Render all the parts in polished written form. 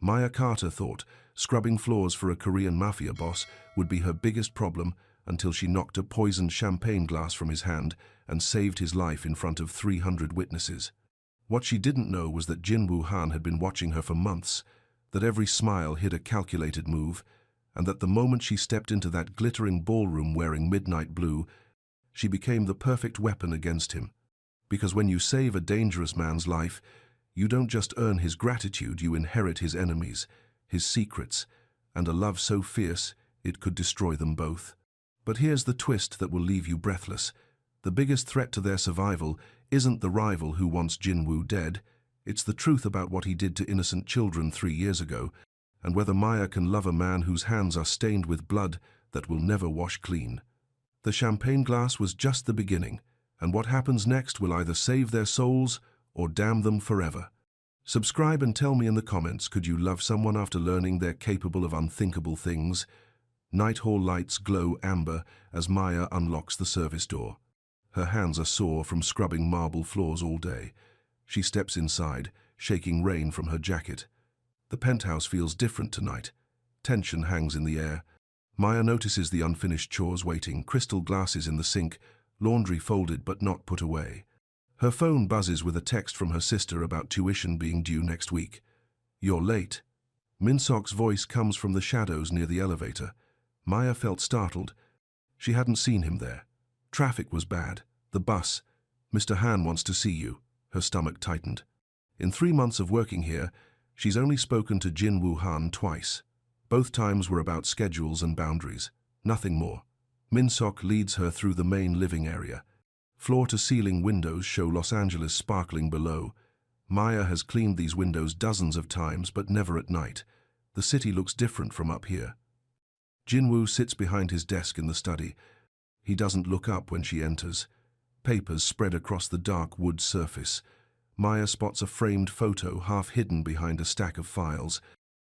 Maya Carter thought scrubbing floors for a Korean mafia boss would be her biggest problem until she knocked a poisoned champagne glass from his hand and saved his life in front of 300 witnesses. What she didn't know was that Jin-Woo Han had been watching her for months, that every smile hid a calculated move, and that the moment she stepped into that glittering ballroom wearing midnight blue, she became the perfect weapon against him. Because when you save a dangerous man's life, you don't just earn his gratitude, you inherit his enemies, his secrets, and a love so fierce it could destroy them both. But here's the twist that will leave you breathless. The biggest threat to their survival isn't the rival who wants Jin-Woo dead, it's the truth about what he did to innocent children 3 years ago, and whether Maya can love a man whose hands are stained with blood that will never wash clean. The champagne glass was just the beginning, and what happens next will either save their souls or damn them forever. Subscribe and tell me in the comments, could you love someone after learning they're capable of unthinkable things? Night hall lights glow amber as Maya unlocks the service door. Her hands are sore from scrubbing marble floors all day. She steps inside, shaking rain from her jacket. The penthouse feels different tonight. Tension hangs in the air. Maya notices the unfinished chores waiting, crystal glasses in the sink, laundry folded but not put away. Her phone buzzes with a text from her sister about tuition being due next week. "You're late." Min-sok's voice comes from the shadows near the elevator. Maya felt startled. She hadn't seen him there. Traffic was bad. The bus. "Mr. Han wants to see you." Her stomach tightened. In 3 months of working here, she's only spoken to Jin-Woo Han twice. Both times were about schedules and boundaries. Nothing more. Min-sok leads her through the main living area. Floor-to-ceiling windows show Los Angeles sparkling below. Maya has cleaned these windows dozens of times, but never at night. The city looks different from up here. Jin-Woo sits behind his desk in the study. He doesn't look up when she enters. Papers spread across the dark wood surface. Maya spots a framed photo half hidden behind a stack of files.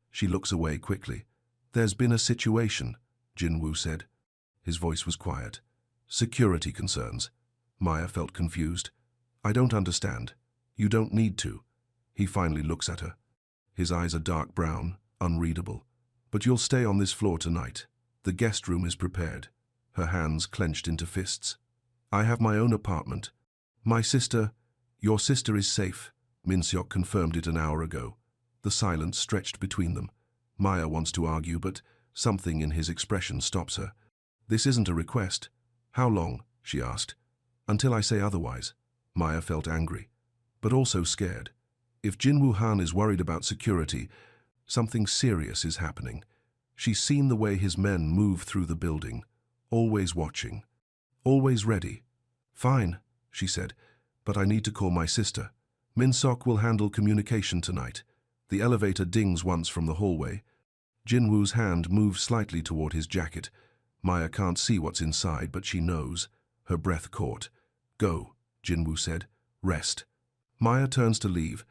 She looks away quickly. "There's been a situation," Jin-Woo said. His voice was quiet. "Security concerns." Maya felt confused. "I don't understand." "You don't need to." He finally looks at her. His eyes are dark brown, unreadable. "But you'll stay on this floor tonight. The guest room is prepared." Her hands clenched into fists. "I have my own apartment. My sister—" "Your sister is safe." Min-sok confirmed it an hour ago. The silence stretched between them. Maya wants to argue, but something in his expression stops her. "This isn't a request." "How long?" she asked. "Until I say otherwise." Maya felt angry, but also scared. If Jin-Woo Han is worried about security, something serious is happening. She's seen the way his men move through the building, always watching, always ready. "Fine," she said, "but I need to call my sister. Min-sok will handle communication tonight." The elevator dings once from the hallway. Jin-Woo's hand moves slightly toward his jacket. Maya can't see what's inside, but she knows. Her breath caught. "Go," Jin-Woo said. "Rest." Maya turns to leave.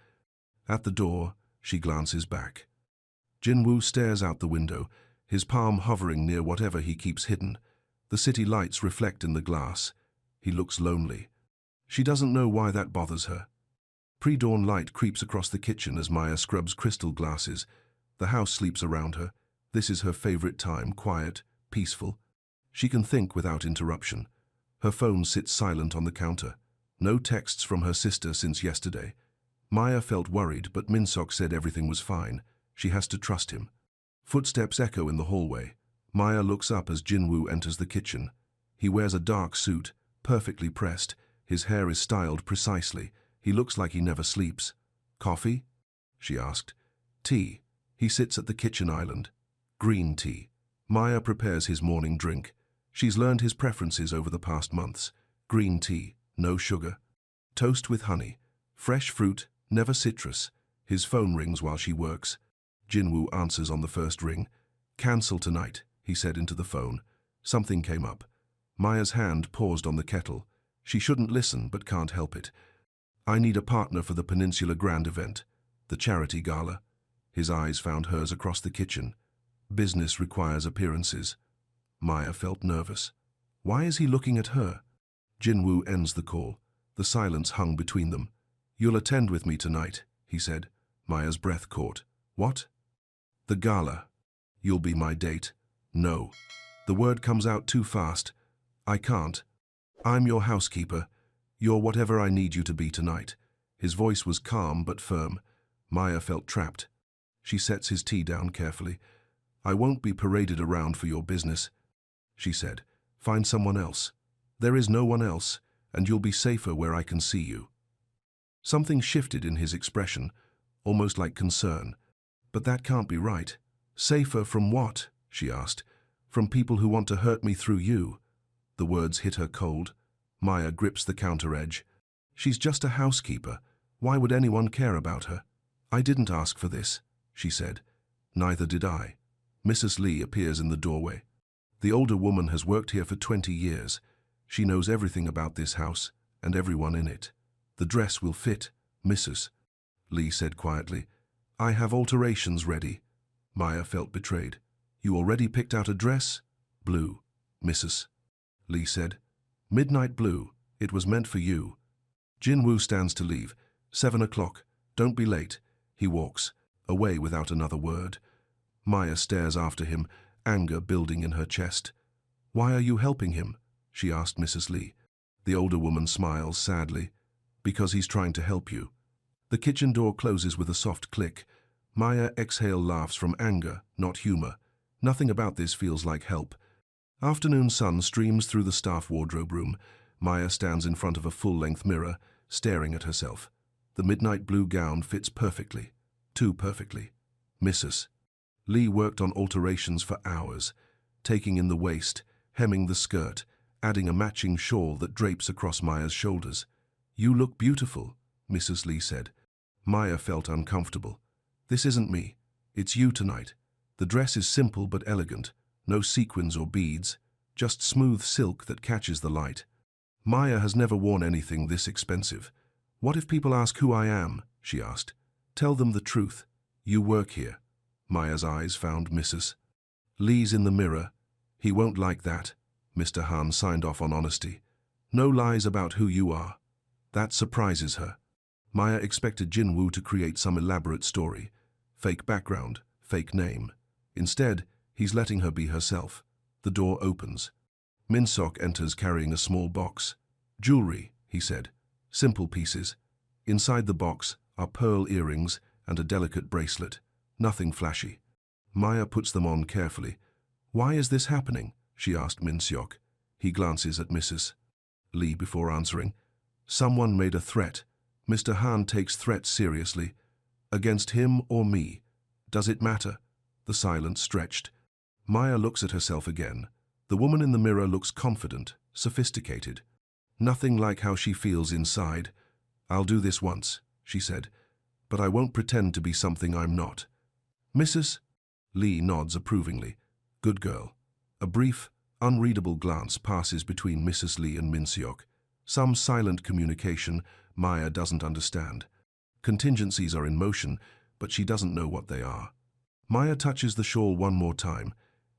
At the door, she glances back. Jin-Woo stares out the window, his palm hovering near whatever he keeps hidden. The city lights reflect in the glass. He looks lonely. She doesn't know why that bothers her. Pre-dawn light creeps across the kitchen as Maya scrubs crystal glasses. The house sleeps around her. This is her favorite time, quiet, peaceful. She can think without interruption. Her phone sits silent on the counter. No texts from her sister since yesterday. Maya felt worried, but Min-sok said everything was fine. She has to trust him. Footsteps echo in the hallway. Maya looks up as Jin-Woo enters the kitchen. He wears a dark suit, perfectly pressed. His hair is styled precisely. He looks like he never sleeps. "Coffee?" she asked. "Tea." He sits at the kitchen island. "Green tea." Maya prepares his morning drink. She's learned his preferences over the past months. Green tea, no sugar. Toast with honey. Fresh fruit, never citrus. His phone rings while she works. Jin-Woo answers on the first ring. "Cancel tonight," he said into the phone. Something came up. Maya's hand paused on the kettle. She shouldn't listen, but can't help it. "I need a partner for the Peninsula Grand event. The charity gala." His eyes found hers across the kitchen. "Business requires appearances." Maya felt nervous. Why is he looking at her? Jin-Woo ends the call. The silence hung between them. "You'll attend with me tonight," he said. Maya's breath caught. "What?" The gala. You'll be my date. No. The word comes out too fast. I can't. I'm your housekeeper. You're whatever I need you to be tonight. His voice was calm but firm. Maya felt trapped. She sets his tea down carefully. I won't be paraded around for your business, she said. Find someone else. There is no one else, and you'll be safer where I can see you. Something shifted in his expression, almost like concern. But that can't be right. Safer from what? She asked. From people who want to hurt me through you. The words hit her cold. Maya grips the counter edge. She's just a housekeeper. Why would anyone care about her? I didn't ask for this, she said. Neither did I. Mrs. Lee appears in the doorway. The older woman has worked here for 20 years. She knows everything about this house and everyone in it. The dress will fit, Mrs. Lee said quietly. I have alterations ready. Maya felt betrayed. You already picked out a dress? Blue, Mrs. Lee said. Midnight blue. It was meant for you. Jinwoo stands to leave. 7 o'clock. Don't be late. He walks, away without another word. Maya stares after him, anger building in her chest. Why are you helping him? She asked Mrs. Lee. The older woman smiles sadly. Because he's trying to help you. The kitchen door closes with a soft click. Maya laughs from anger, not humor. Nothing about this feels like help. Afternoon sun streams through the staff wardrobe room. Maya stands in front of a full-length mirror, staring at herself. The midnight blue gown fits perfectly. Too perfectly. Mrs. Lee worked on alterations for hours, taking in the waist, hemming the skirt, adding a matching shawl that drapes across Maya's shoulders. You look beautiful, Mrs. Lee said. Maya felt uncomfortable. This isn't me. It's you tonight. The dress is simple but elegant. No sequins or beads, just smooth silk that catches the light. Maya has never worn anything this expensive. What if people ask who I am? She asked. Tell them the truth. You work here. Maya's eyes found Mrs. Lee's in the mirror. He won't like that. Mr. Han signed off on honesty. No lies about who you are. That surprises her. Maya expected Jinwoo to create some elaborate story. Fake background, fake name. Instead, he's letting her be herself. The door opens. Min-sok enters carrying a small box. Jewelry, he said. Simple pieces. Inside the box are pearl earrings and a delicate bracelet. Nothing flashy. Maya puts them on carefully. Why is this happening? She asked Min-sok. He glances at Mrs. Lee before answering. Someone made a threat. Mr. Han takes threats seriously. Against him or me. Does it matter? The silence stretched. Maya looks at herself again. The woman in the mirror looks confident, sophisticated. Nothing like how she feels inside. I'll do this once, she said, but I won't pretend to be something I'm not. Mrs. Lee nods approvingly. Good girl. A brief, unreadable glance passes between Mrs. Lee and Min-sok. Some silent communication Maya doesn't understand. Contingencies are in motion, but she doesn't know what they are. Maya touches the shawl one more time.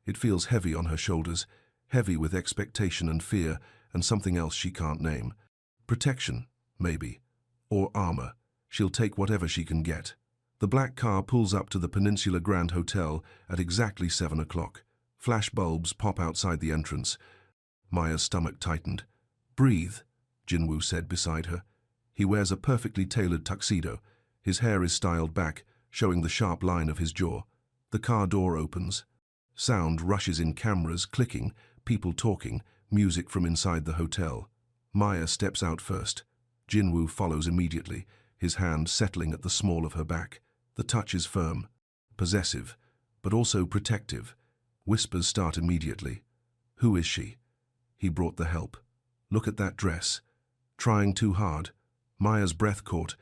It feels heavy on her shoulders, heavy with expectation and fear, and something else she can't name. Protection, maybe. Or armor. She'll take whatever she can get. The black car pulls up to the Peninsula Grand Hotel at exactly 7 o'clock. Flash bulbs pop outside the entrance. Maya's stomach tightened. Breathe, Jinwoo said beside her. He wears a perfectly tailored tuxedo. His hair is styled back, showing the sharp line of his jaw. The car door opens. Sound rushes in, cameras clicking, people talking, music from inside the hotel. Maya steps out first. Jinwoo follows immediately, his hand settling at the small of her back. The touch is firm, possessive, but also protective. Whispers start immediately. Who is she? He brought the help. Look at that dress. Trying too hard. Maya's breath caught.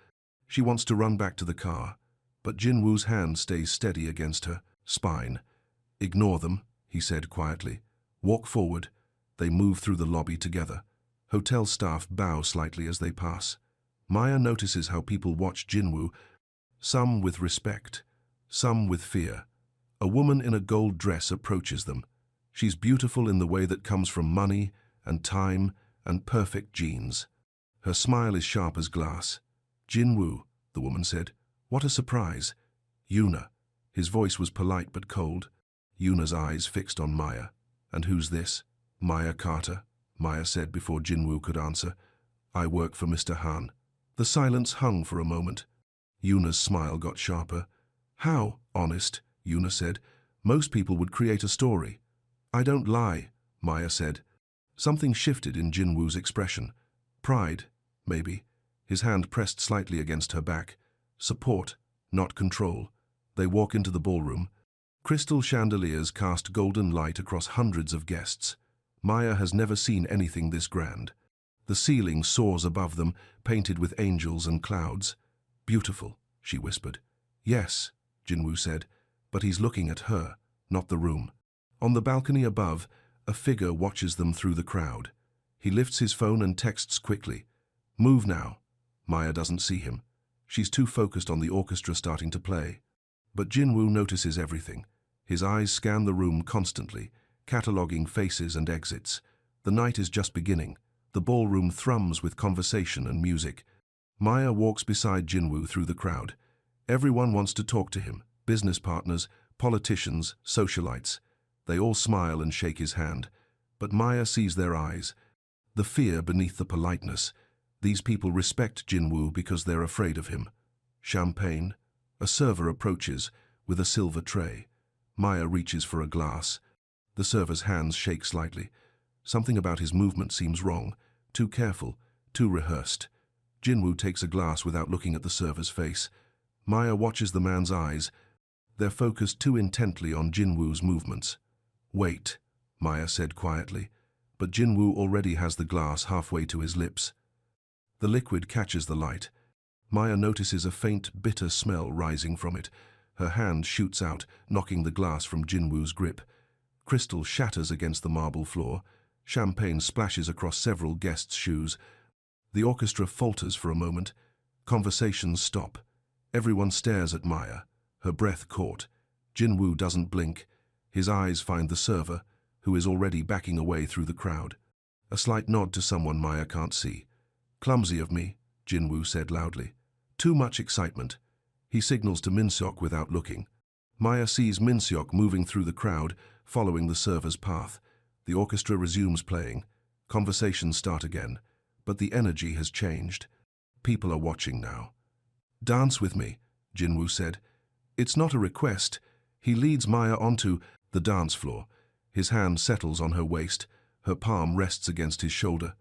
She wants to run back to the car, but Jinwoo's hand stays steady against her spine. Ignore them, he said quietly. Walk forward. They move through the lobby together. Hotel staff bow slightly as they pass. Maya notices how people watch Jinwoo, some with respect, some with fear. A woman in a gold dress approaches them. She's beautiful in the way that comes from money and time and perfect genes. Her smile is sharp as glass. Jinwoo, the woman said. What a surprise. Yuna. His voice was polite but cold. Yuna's eyes fixed on Maya. "And who's this?" "Maya Carter," Maya said before Jinwoo could answer. "I work for Mr. Han." The silence hung for a moment. Yuna's smile got sharper. "How honest," Yuna said. "Most people would create a story." "I don't lie," Maya said. Something shifted in Jinwoo's expression. Pride, maybe. His hand pressed slightly against her back. Support, not control. They walk into the ballroom. Crystal chandeliers cast golden light across hundreds of guests. Maya has never seen anything this grand. The ceiling soars above them, painted with angels and clouds. "Beautiful," she whispered. "Yes," Jinwoo said, but he's looking at her, not the room. On the balcony above, a figure watches them through the crowd. He lifts his phone and texts quickly. "Move now." Maya doesn't see him. She's too focused on the orchestra starting to play. But Jinwoo notices everything. His eyes scan the room constantly, cataloguing faces and exits. The night is just beginning. The ballroom thrums with conversation and music. Maya walks beside Jinwoo through the crowd. Everyone wants to talk to him. Business partners, politicians, socialites. They all smile and shake his hand. But Maya sees their eyes. The fear beneath the politeness. These people respect Jinwoo because they're afraid of him. Champagne. A server approaches with a silver tray. Maya reaches for a glass. The server's hands shake slightly. Something about his movement seems wrong. Too careful, too rehearsed. Jinwoo takes a glass without looking at the server's face. Maya watches the man's eyes. They're focused too intently on Jinwoo's movements. "Wait," Maya said quietly, but Jinwoo already has the glass halfway to his lips. The liquid catches the light. Maya notices a faint, bitter smell rising from it. Her hand shoots out, knocking the glass from Jinwoo's grip. Crystal shatters against the marble floor. Champagne splashes across several guests' shoes. The orchestra falters for a moment. Conversations stop. Everyone stares at Maya, her breath caught. Jinwoo doesn't blink. His eyes find the server, who is already backing away through the crowd. A slight nod to someone Maya can't see. "Clumsy of me," Jinwoo said loudly. "Too much excitement." He signals to Minseok without looking. Maya sees Minseok moving through the crowd, following the server's path. The orchestra resumes playing. Conversations start again, but the energy has changed. People are watching now. "Dance with me," Jinwoo said. It's not a request. He leads Maya onto the dance floor. His hand settles on her waist. Her palm rests against his shoulder.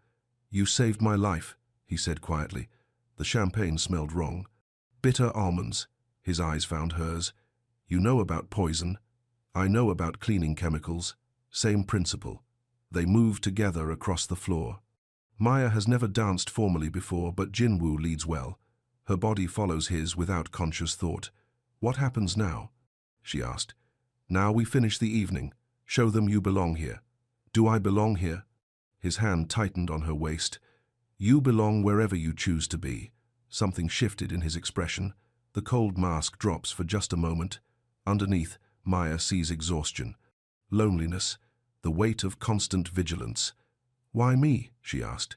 "You saved my life," he said quietly. The champagne smelled wrong. "Bitter almonds." His eyes found hers. "You know about poison. I know about cleaning chemicals. Same principle." They move together across the floor. Maya has never danced formally before, but Jinwoo leads well. Her body follows his without conscious thought. "What happens now?" she asked. "Now we finish the evening. Show them you belong here." "Do I belong here?" His hand tightened on her waist. "You belong wherever you choose to be." Something shifted in his expression. The cold mask drops for just a moment. Underneath, Maya sees exhaustion, loneliness, the weight of constant vigilance. "Why me?" she asked.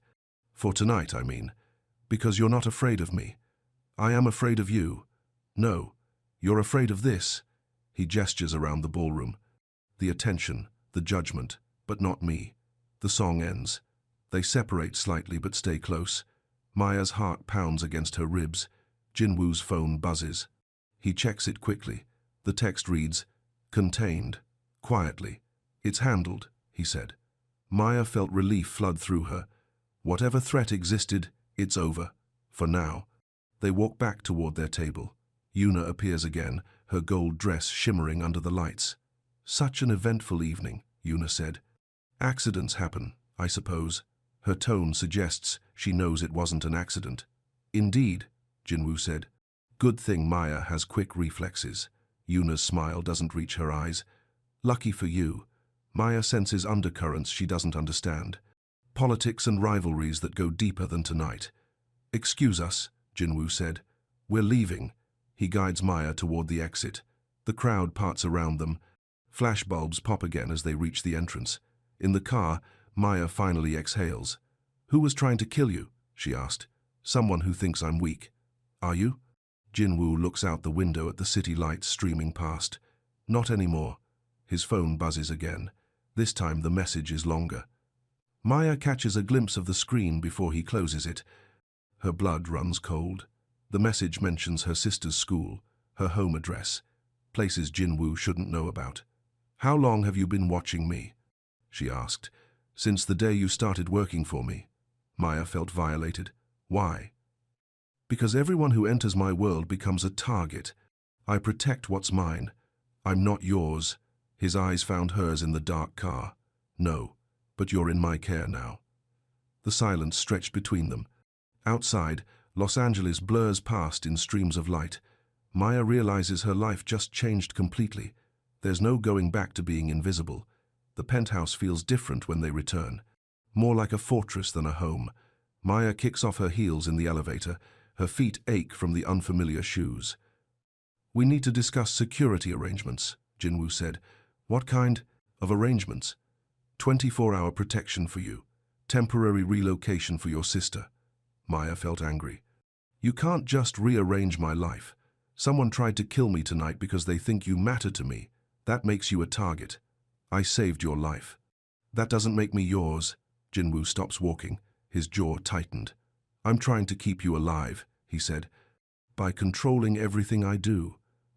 "For tonight, I mean. Because you're not afraid of me. I am afraid of you." "No, you're afraid of this." He gestures around the ballroom. The attention, the judgment, but not me. The song ends. They separate slightly but stay close. Maya's heart pounds against her ribs. Jinwoo's phone buzzes. He checks it quickly. The text reads, "Contained." Quietly. "It's handled," he said. Maya felt relief flood through her. Whatever threat existed, it's over. For now. They walk back toward their table. Yuna appears again, her gold dress shimmering under the lights. "Such an eventful evening," Yuna said. "Accidents happen, I suppose." Her tone suggests she knows it wasn't an accident. "Indeed," Jinwoo said. "Good thing Maya has quick reflexes." Yuna's smile doesn't reach her eyes. "Lucky for you." Maya senses undercurrents she doesn't understand. Politics and rivalries that go deeper than tonight. "Excuse us," Jinwoo said. "We're leaving." He guides Maya toward the exit. The crowd parts around them. Flashbulbs pop again as they reach the entrance. In the car, Maya finally exhales. "Who was trying to kill you?" she asked. "Someone who thinks I'm weak." "Are you?" Jinwoo looks out the window at the city lights streaming past. Not anymore. His phone buzzes again. This time the message is longer. Maya catches a glimpse of the screen before he closes it. Her blood runs cold. The message mentions her sister's school, her home address, places Jinwoo shouldn't know about. "How long have you been watching me?" she asked. "Since the day you started working for me." Maya felt violated. "Why?" "Because everyone who enters my world becomes a target. I protect what's mine. I'm not yours." His eyes found hers in the dark car. "No, but you're in my care now." The silence stretched between them. Outside, Los Angeles blurs past in streams of light. Maya realizes her life just changed completely. There's no going back to being invisible. The penthouse feels different when they return. More like a fortress than a home. Maya kicks off her heels in the elevator. Her feet ache from the unfamiliar shoes. "We need to discuss security arrangements," Jinwoo said. "What kind of arrangements?" 24-hour protection for you. Temporary relocation for your sister." Maya felt angry. "You can't just rearrange my life. Someone tried to kill me tonight because they think you matter to me. That makes you a target. I saved your life." "That doesn't make me yours." Jinwoo stops walking. His jaw tightened. "I'm trying to keep you alive," he said. "By controlling everything I do.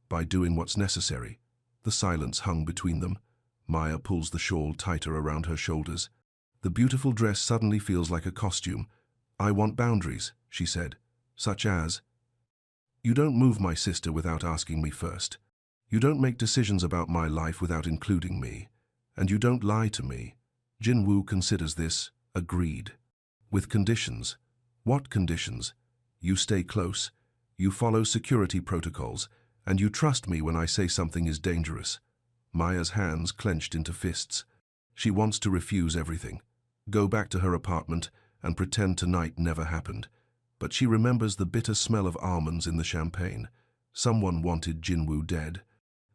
By doing what's necessary." The silence hung between them. Maya pulls the shawl tighter around her shoulders. The beautiful dress suddenly feels like a costume. "I want boundaries," she said. "Such as?" "You don't move my sister without asking me first. You don't make decisions about my life without including me. And you don't lie to me." Jinwoo considers this. Agreed. "With conditions." "What conditions?" "You stay close. You follow security protocols. And you trust me when I say something is dangerous." Maya's hands clenched into fists. She wants to refuse everything. Go back to her apartment and pretend tonight never happened. But she remembers the bitter smell of almonds in the champagne. Someone wanted Jinwoo dead.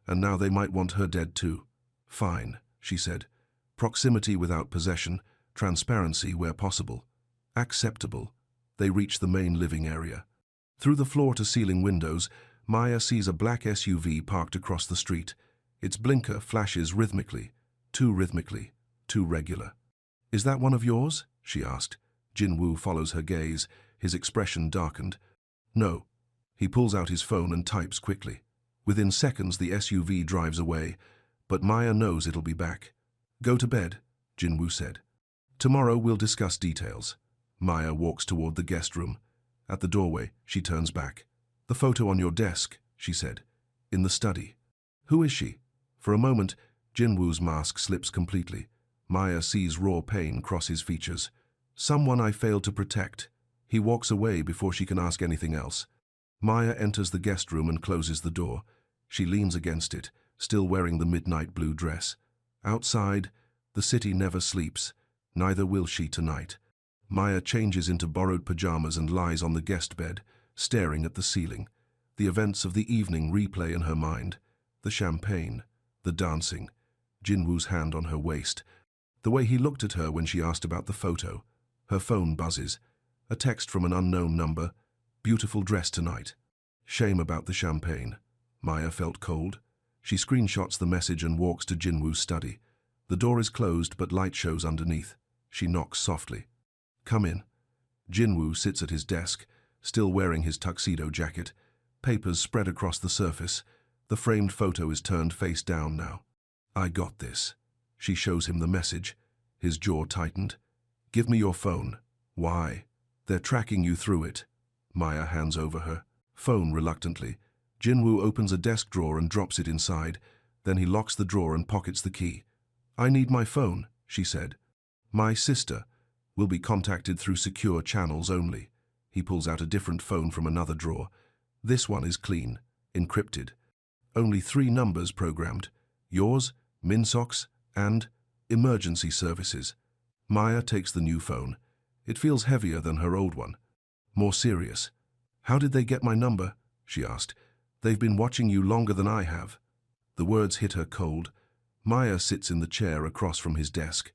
And now they might want her dead too. "Fine," she said. "Proximity without possession, transparency where possible. Acceptable." They reach the main living area. Through the floor-to-ceiling windows, Maya sees a black SUV parked across the street. Its blinker flashes rhythmically, too regular. "Is that one of yours?" she asked. Jinwoo follows her gaze, his expression darkened. "No." He pulls out his phone and types quickly. Within seconds, the SUV drives away, but Maya knows it'll be back. "Go to bed," Jinwoo said. "Tomorrow we'll discuss details." Maya walks toward the guest room. At the doorway, she turns back. "The photo on your desk," she said. "In the study." "Who is she?" For a moment, Jinwoo's mask slips completely. Maya sees raw pain cross his features. "Someone I failed to protect." He walks away before she can ask anything else. Maya enters the guest room and closes the door. She leans against it, still wearing the midnight blue dress. Outside, the city never sleeps. Neither will she tonight. Maya changes into borrowed pajamas and lies on the guest bed, staring at the ceiling. The events of the evening replay in her mind. The champagne, the dancing, Jinwoo's hand on her waist. The way he looked at her when she asked about the photo. Her phone buzzes. A text from an unknown number. "Beautiful dress tonight." Shame about the champagne. Maya felt cold. She screenshots the message and walks to Jinwoo's study. The door is closed, but light shows underneath. She knocks softly. "Come in." Jinwoo sits at his desk, still wearing his tuxedo jacket. Papers spread across the surface. The framed photo is turned face down now. "I got this." She shows him the message. His jaw tightened. "Give me your phone." "Why?" "They're tracking you through it." Maya hands over her phone reluctantly. Jinwoo opens a desk drawer and drops it inside. Then he locks the drawer and pockets the key. "I need my phone," she said. "My sister will be contacted through secure channels only." He pulls out a different phone from another drawer. "This one is clean, encrypted. Only 3 numbers programmed. Yours, Minsock's, and emergency services." Maya takes the new phone. It feels heavier than her old one. More serious. "How did they get my number?" she asked. "They've been watching you longer than I have." The words hit her cold. Maya sits in the chair across from his desk.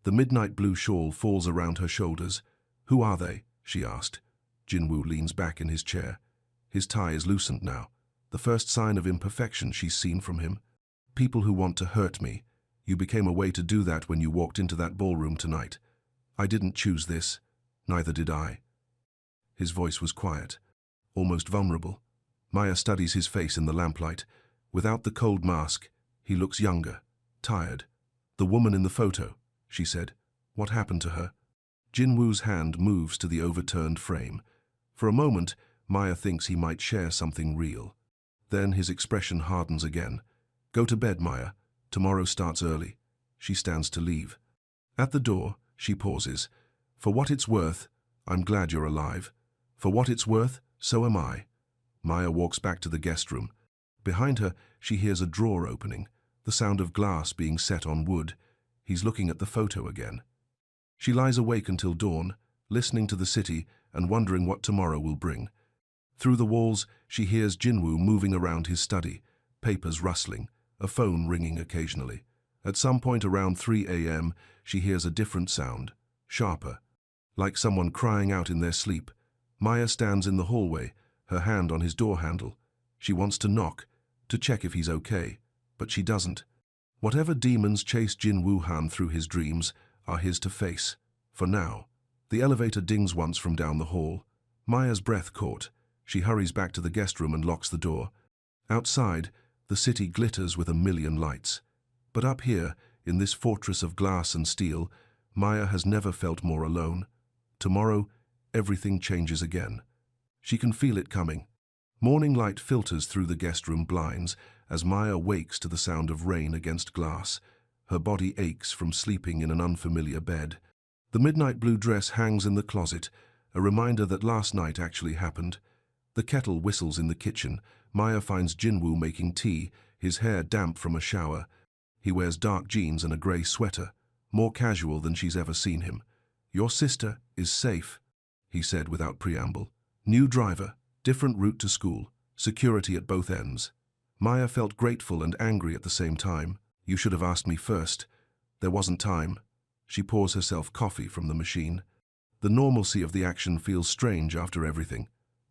The midnight blue shawl falls around her shoulders. "Who are they?" she asked. Jinwoo leans back in his chair. His tie is loosened now, the first sign of imperfection she's seen from him. People who want to hurt me. You became a way to do that when you walked into that ballroom tonight. I didn't choose this. Neither did I. His voice was quiet, almost vulnerable. Maya studies his face in the lamplight. Without the cold mask, he looks younger, tired. The woman in the photo, she said. What happened to her? Jinwoo's hand moves to the overturned frame. For a moment, Maya thinks he might share something real. Then his expression hardens again. Go to bed, Maya. Tomorrow starts early. She stands to leave. At the door, she pauses. For what it's worth, I'm glad you're alive. For what it's worth, so am I. Maya walks back to the guest room. Behind her, she hears a drawer opening, the sound of glass being set on wood. He's looking at the photo again. She lies awake until dawn, listening to the city and wondering what tomorrow will bring. Through the walls, she hears Jinwoo moving around his study, papers rustling, a phone ringing occasionally. At some point around 3 a.m., she hears a different sound, sharper, like someone crying out in their sleep. Maya stands in the hallway, her hand on his door handle. She wants to knock, to check if he's okay, but she doesn't. Whatever demons chase Jinwoo Han through his dreams are his to face. For now. The elevator dings once from down the hall. Maya's breath caught. She hurries back to the guest room and locks the door. Outside, the city glitters with a million lights. But up here, in this fortress of glass and steel, Maya has never felt more alone. Tomorrow, everything changes again. She can feel it coming. Morning light filters through the guest room blinds as Maya wakes to the sound of rain against glass. Her body aches from sleeping in an unfamiliar bed. The midnight blue dress hangs in the closet, a reminder that last night actually happened. The kettle whistles in the kitchen. Maya finds Jinwoo making tea, his hair damp from a shower. He wears dark jeans and a grey sweater, more casual than she's ever seen him. Your sister is safe, he said without preamble. New driver, different route to school, security at both ends. Maya felt grateful and angry at the same time. You should have asked me first. There wasn't time. She pours herself coffee from the machine. The normalcy of the action feels strange after everything.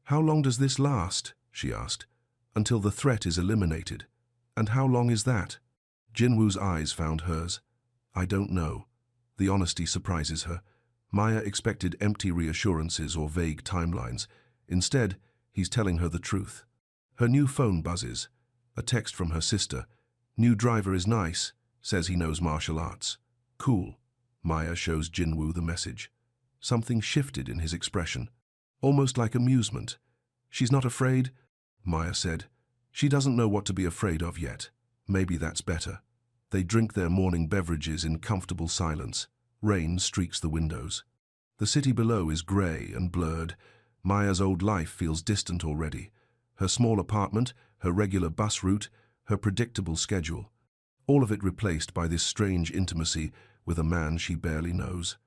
How long does this last? She asked. Until the threat is eliminated. And how long is that? Jinwoo's eyes found hers. I don't know. The honesty surprises her. Maya expected empty reassurances or vague timelines. Instead, he's telling her the truth. Her new phone buzzes. A text from her sister. New driver is nice. Says he knows martial arts. Cool. Maya shows Jinwoo the message. Something shifted in his expression. Almost like amusement. She's not afraid? Maya said. She doesn't know what to be afraid of yet. Maybe that's better. They drink their morning beverages in comfortable silence. Rain streaks the windows. The city below is grey and blurred. Maya's old life feels distant already. Her small apartment, her regular bus route, her predictable schedule. All of it replaced by this strange intimacy with a man she barely knows.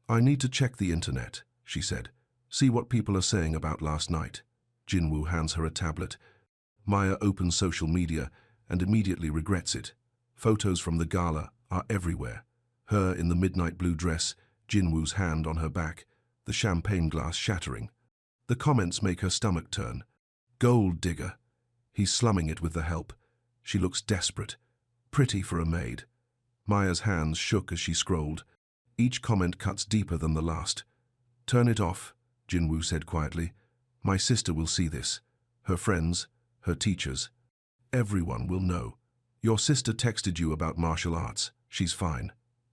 I need to check the internet, she said. See what people are saying about last night. Jinwoo hands her a tablet. Maya opens social media and immediately regrets it. Photos from the gala are everywhere. Her in the midnight blue dress, Jinwoo's hand on her back, the champagne glass shattering. The comments make her stomach turn. Gold digger. He's slumming it with the help. She looks desperate. Pretty for a maid. Maya's hands shook as she scrolled. Each comment cuts deeper than the last. Turn it off, Jinwoo said quietly. My sister will see this. Her friends, her teachers. Everyone will know. Your sister texted you about martial arts. She's fine.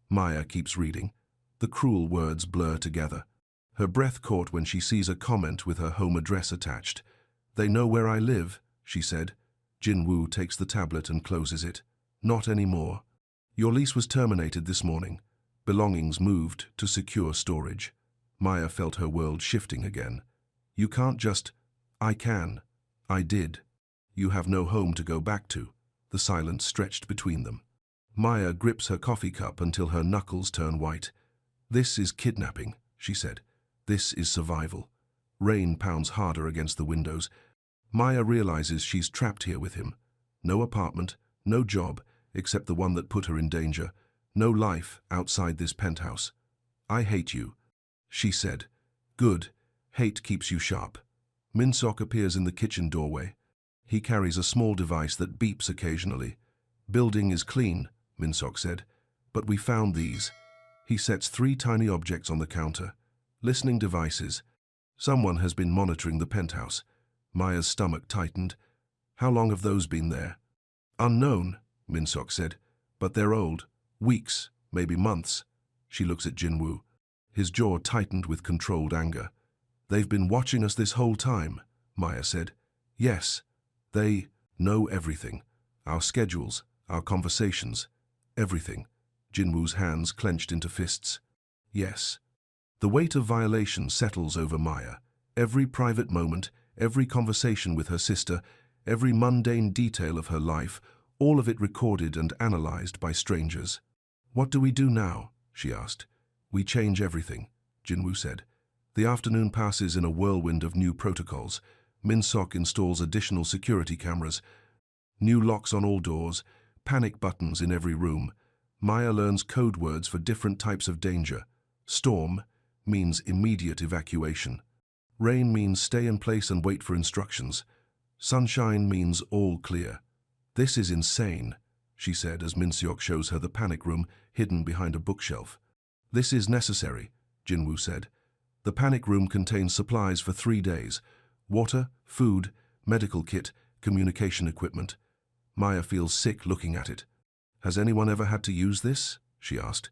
Maya keeps reading. The cruel words blur together. Her breath caught when she sees a comment with her home address attached. They know where I live, she said. Jinwoo takes the tablet and closes it. Not anymore. Your lease was terminated this morning. Belongings moved to secure storage. Maya felt her world shifting again. You can't just... I can. I did. You have no home to go back to. The silence stretched between them. Maya grips her coffee cup until her knuckles turn white. This is kidnapping, she said. This is survival. Rain pounds harder against the windows. Maya realizes she's trapped here with him. No apartment, no job, except the one that put her in danger. No life outside this penthouse. I hate you, she said. Good. Hate keeps you sharp. Minsok appears in the kitchen doorway. He carries a small device that beeps occasionally. Building is clean, Minsok said, but we found these. He sets 3 tiny objects on the counter. Listening devices. Someone has been monitoring the penthouse. Maya's stomach tightened. How long have those been there? Unknown, Minsok said, but they're old. Weeks, maybe months. She looks at Jinwoo. His jaw tightened with controlled anger. They've been watching us this whole time, Maya said. Yes, they know everything. Our schedules, our conversations, everything. Jinwoo's hands clenched into fists. Yes. The weight of violation settles over Maya. Every private moment, every conversation with her sister, every mundane detail of her life, all of it recorded and analyzed by strangers. What do we do now? She asked. We change everything, Jinwoo said. The afternoon passes in a whirlwind of new protocols. Minsok installs additional security cameras, new locks on all doors, panic buttons in every room. Maya learns code words for different types of danger. Storm means immediate evacuation. Rain means stay in place and wait for instructions. Sunshine means all clear. This is insane, she said as Minsok shows her the panic room hidden behind a bookshelf. This is necessary, Jinwoo said. The panic room contains supplies for 3 days. Water, food, medical kit, communication equipment. Maya feels sick looking at it. Has anyone ever had to use this? She asked.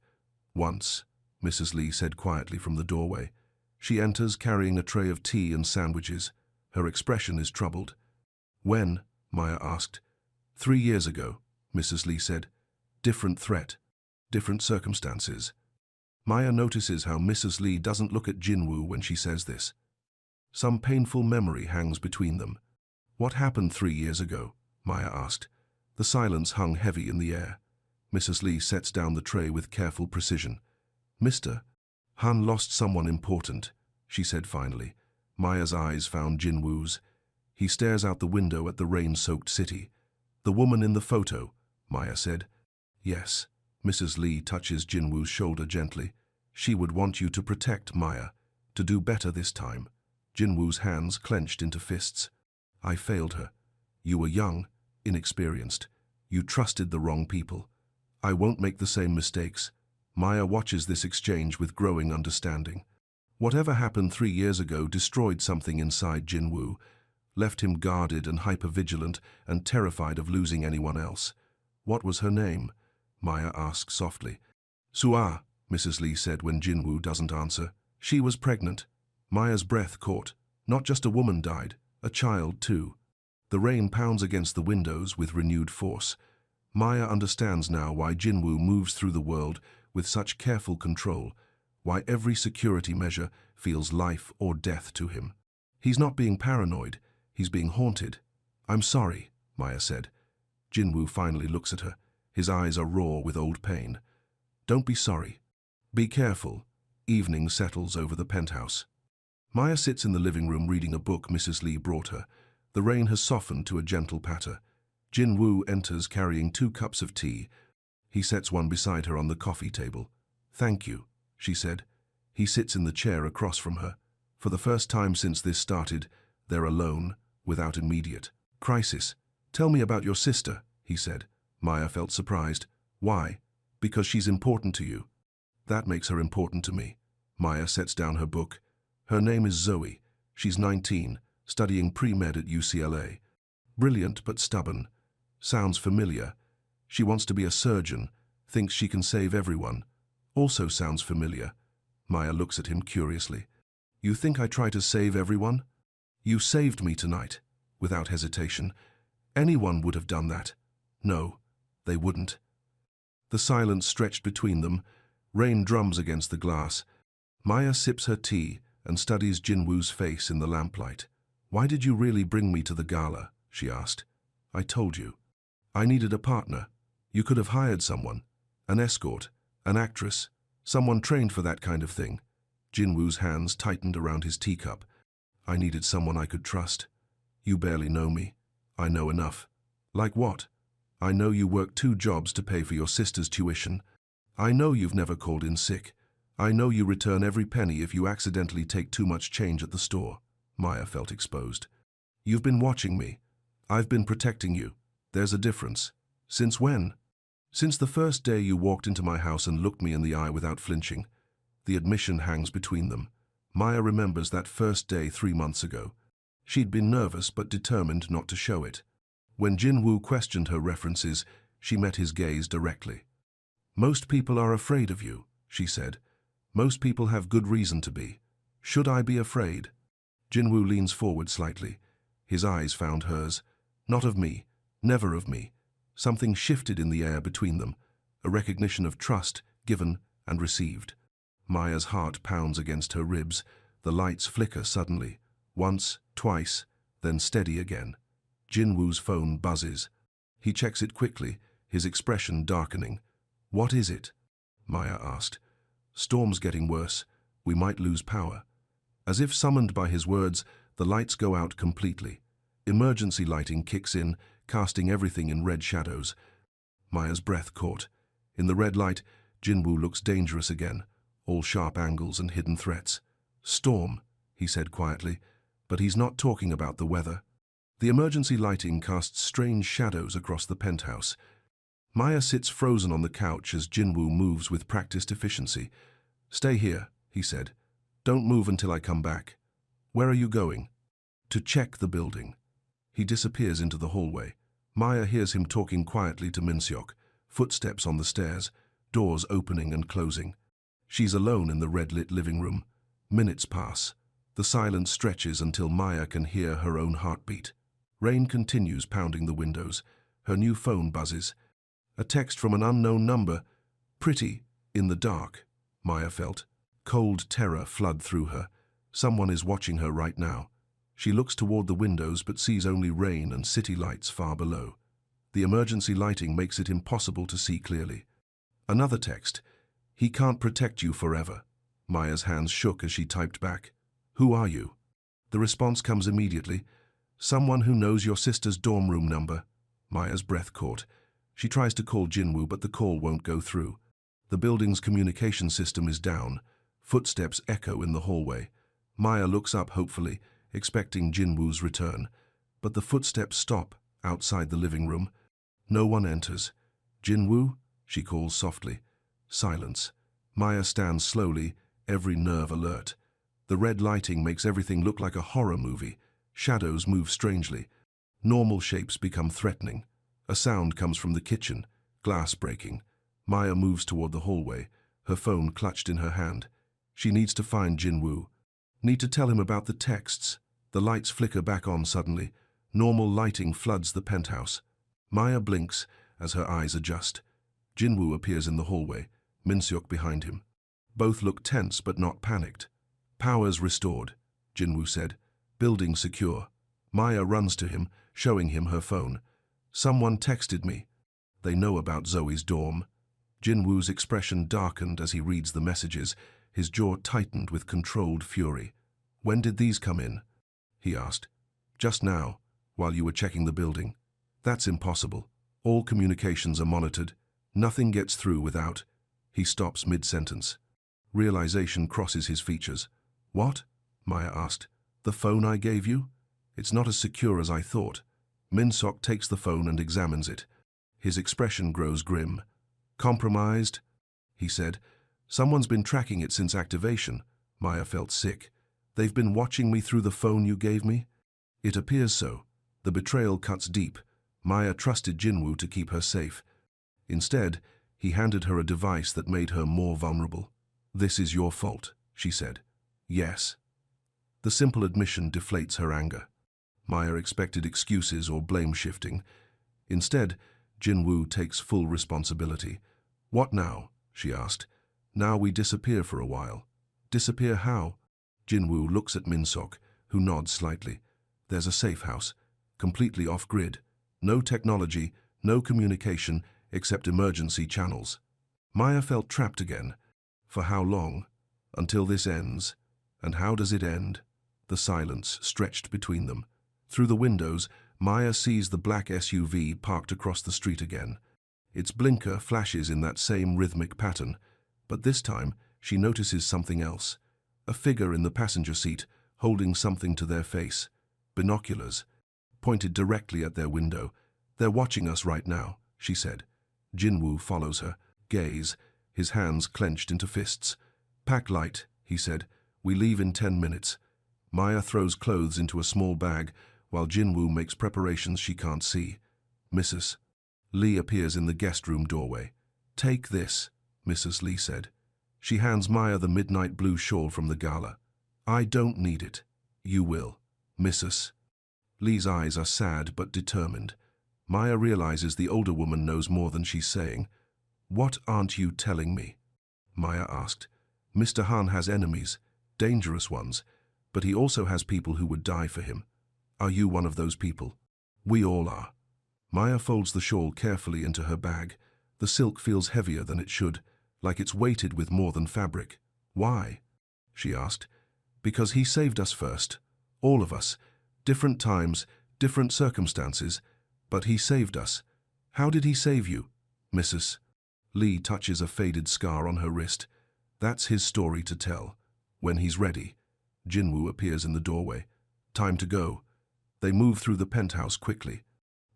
Once, Mrs. Lee said quietly from the doorway. She enters carrying a tray of tea and sandwiches. Her expression is troubled. When? Maya asked. 3 years ago, Mrs. Lee said. Different threat, different circumstances. Maya notices how Mrs. Lee doesn't look at Jinwoo when she says this. Some painful memory hangs between them. What happened 3 years ago? Maya asked. The silence hung heavy in the air. Mrs. Lee sets down the tray with careful precision. Mr. Han lost someone important, she said finally. Maya's eyes found Jinwoo's. He stares out the window at the rain-soaked city. The woman in the photo, Maya said. Yes. Mrs. Lee touches Jinwoo's shoulder gently. She would want you to protect Maya, to do better this time. Jinwoo's hands clenched into fists. I failed her. You were young, inexperienced. You trusted the wrong people. I won't make the same mistakes. Maya watches this exchange with growing understanding. Whatever happened 3 years ago destroyed something inside Jinwoo, left him guarded and hypervigilant and terrified of losing anyone else. What was her name? Maya asks softly. Sua, Mrs. Lee said when Jinwoo doesn't answer. She was pregnant. Maya's breath caught. Not just a woman died, a child too. The rain pounds against the windows with renewed force. Maya understands now why Jinwoo moves through the world with such careful control, why every security measure feels life or death to him. He's not being paranoid, he's being haunted. I'm sorry, Maya said. Jinwoo finally looks at her. His eyes are raw with old pain. Don't be sorry. Be careful. Evening settles over the penthouse. Maya sits in the living room reading a book Mrs. Lee brought her. The rain has softened to a gentle patter. Jinwoo enters carrying 2 cups of tea. He sets one beside her on the coffee table. Thank you, she said. He sits in the chair across from her. For the first time since this started, they're alone, without immediate crisis. Tell me about your sister, he said. Maya felt surprised. Why? Because she's important to you. That makes her important to me. Maya sets down her book. Her name is Zoe. She's 19, studying pre-med at UCLA. Brilliant but stubborn. Sounds familiar. She wants to be a surgeon, thinks she can save everyone. Also sounds familiar. Maya looks at him curiously. You think I try to save everyone? You saved me tonight, without hesitation. Anyone would have done that. No, they wouldn't. The silence stretched between them. Rain drums against the glass. Maya sips her tea and studies Jinwoo's face in the lamplight. Why did you really bring me to the gala? She asked. I told you. I needed a partner. You could have hired someone. An escort, an actress, someone trained for that kind of thing. Jinwoo's hands tightened around his teacup. I needed someone I could trust. You barely know me. I know enough. Like what? I know you work 2 jobs to pay for your sister's tuition. I know you've never called in sick. I know you return every penny if you accidentally take too much change at the store. Maya felt exposed. You've been watching me. I've been protecting you. There's a difference. Since when? Since the first day you walked into my house and looked me in the eye without flinching. The admission hangs between them. Maya remembers that first day 3 months ago. She'd been nervous but determined not to show it. When Jin-woo questioned her references, she met his gaze directly. Most people are afraid of you, she said. Most people have good reason to be. Should I be afraid? Jin-woo leans forward slightly. His eyes found hers. Not of me. Never of me. Something shifted in the air between them, a recognition of trust given and received. Maya's heart pounds against her ribs. The lights flicker suddenly. Once, twice, then steady again. Jin-woo's phone buzzes. He checks it quickly, his expression darkening. What is it? Maya asked. Storm's getting worse. We might lose power. As if summoned by his words, the lights go out completely. Emergency lighting kicks in, casting everything in red shadows. Maya's breath caught. In the red light, Jin-woo looks dangerous again, all sharp angles and hidden threats. Storm, he said quietly, but he's not talking about the weather. The emergency lighting casts strange shadows across the penthouse. Maya sits frozen on the couch as Jin-woo moves with practiced efficiency. Stay here, he said. Don't move until I come back. Where are you going? To check the building. He disappears into the hallway. Maya hears him talking quietly to Min-seok, footsteps on the stairs, doors opening and closing. She's alone in the red-lit living room. Minutes pass. The silence stretches until Maya can hear her own heartbeat. Rain continues pounding the windows. Her new phone buzzes. A text from an unknown number. Pretty, in the dark, Maya felt. Cold terror flood through her. Someone is watching her right now. She looks toward the windows but sees only rain and city lights far below. The emergency lighting makes it impossible to see clearly. Another text. He can't protect you forever. Maya's hands shook as she typed back. Who are you? The response comes immediately. Someone who knows your sister's dorm room number. Maya's breath caught. She tries to call Jin-woo, but the call won't go through. The building's communication system is down. Footsteps echo in the hallway. Maya looks up hopefully, expecting Jin-woo's return. But the footsteps stop outside the living room. No one enters. Jin-woo? She calls softly. Silence. Maya stands slowly, every nerve alert. The red lighting makes everything look like a horror movie. Shadows move strangely. Normal shapes become threatening. A sound comes from the kitchen, glass breaking. Maya moves toward the hallway, her phone clutched in her hand. She needs to find Jin-woo. Need to tell him about the texts. The lights flicker back on suddenly. Normal lighting floods the penthouse. Maya blinks as her eyes adjust. Jin-woo appears in the hallway, Min-seok behind him. Both look tense but not panicked. Powers restored, Jin-woo said. Building secure. Maya runs to him, showing him her phone. Someone texted me. They know about Zoe's dorm. Jin-woo's expression darkened as he reads the messages, his jaw tightened with controlled fury. When did these come in? He asked. Just now, while you were checking the building. That's impossible. All communications are monitored. Nothing gets through without. He stops mid-sentence. Realization crosses his features. What? Maya asked. The phone I gave you? It's not as secure as I thought. Min-seok takes the phone and examines it. His expression grows grim. Compromised? He said. Someone's been tracking it since activation. Maya felt sick. They've been watching me through the phone you gave me? It appears so. The betrayal cuts deep. Maya trusted Jin-woo to keep her safe. Instead, he handed her a device that made her more vulnerable. This is your fault, she said. Yes. The simple admission deflates her anger. Maya expected excuses or blame shifting. Instead, Jin-woo takes full responsibility. What now? She asked. Now we disappear for a while. Disappear how? Jin-woo looks at Min-seok, who nods slightly. There's a safe house, completely off-grid. No technology, no communication, except emergency channels. Maya felt trapped again. For how long? Until this ends. And how does it end? The silence stretched between them. Through the windows, Maya sees the black SUV parked across the street again. Its blinker flashes in that same rhythmic pattern, but this time she notices something else. A figure in the passenger seat, holding something to their face. Binoculars, pointed directly at their window. "They're watching us right now," she said. Jinwoo follows her, gaze, his hands clenched into fists. "Pack light," he said. "We leave in 10 minutes. Maya throws clothes into a small bag, while Jinwoo makes preparations she can't see. "Mrs. Lee appears in the guest room doorway. "Take this," Mrs. Lee said. She hands Maya the midnight blue shawl from the gala. "I don't need it. You will, Mrs. Lee's eyes are sad but determined. Maya realizes the older woman knows more than she's saying. "What aren't you telling me?" Maya asked. "Mr. Han has enemies, dangerous ones, but he also has people who would die for him. Are you one of those people?" "We all are." Maya folds the shawl carefully into her bag. The silk feels heavier than it should, like it's weighted with more than fabric. "Why?" she asked. "Because he saved us first. All of us. Different times, different circumstances. But he saved us." "How did he save you?" Mrs. Lee touches a faded scar on her wrist. "That's his story to tell. When he's ready." Jinwoo appears in the doorway. "Time to go." They move through the penthouse quickly.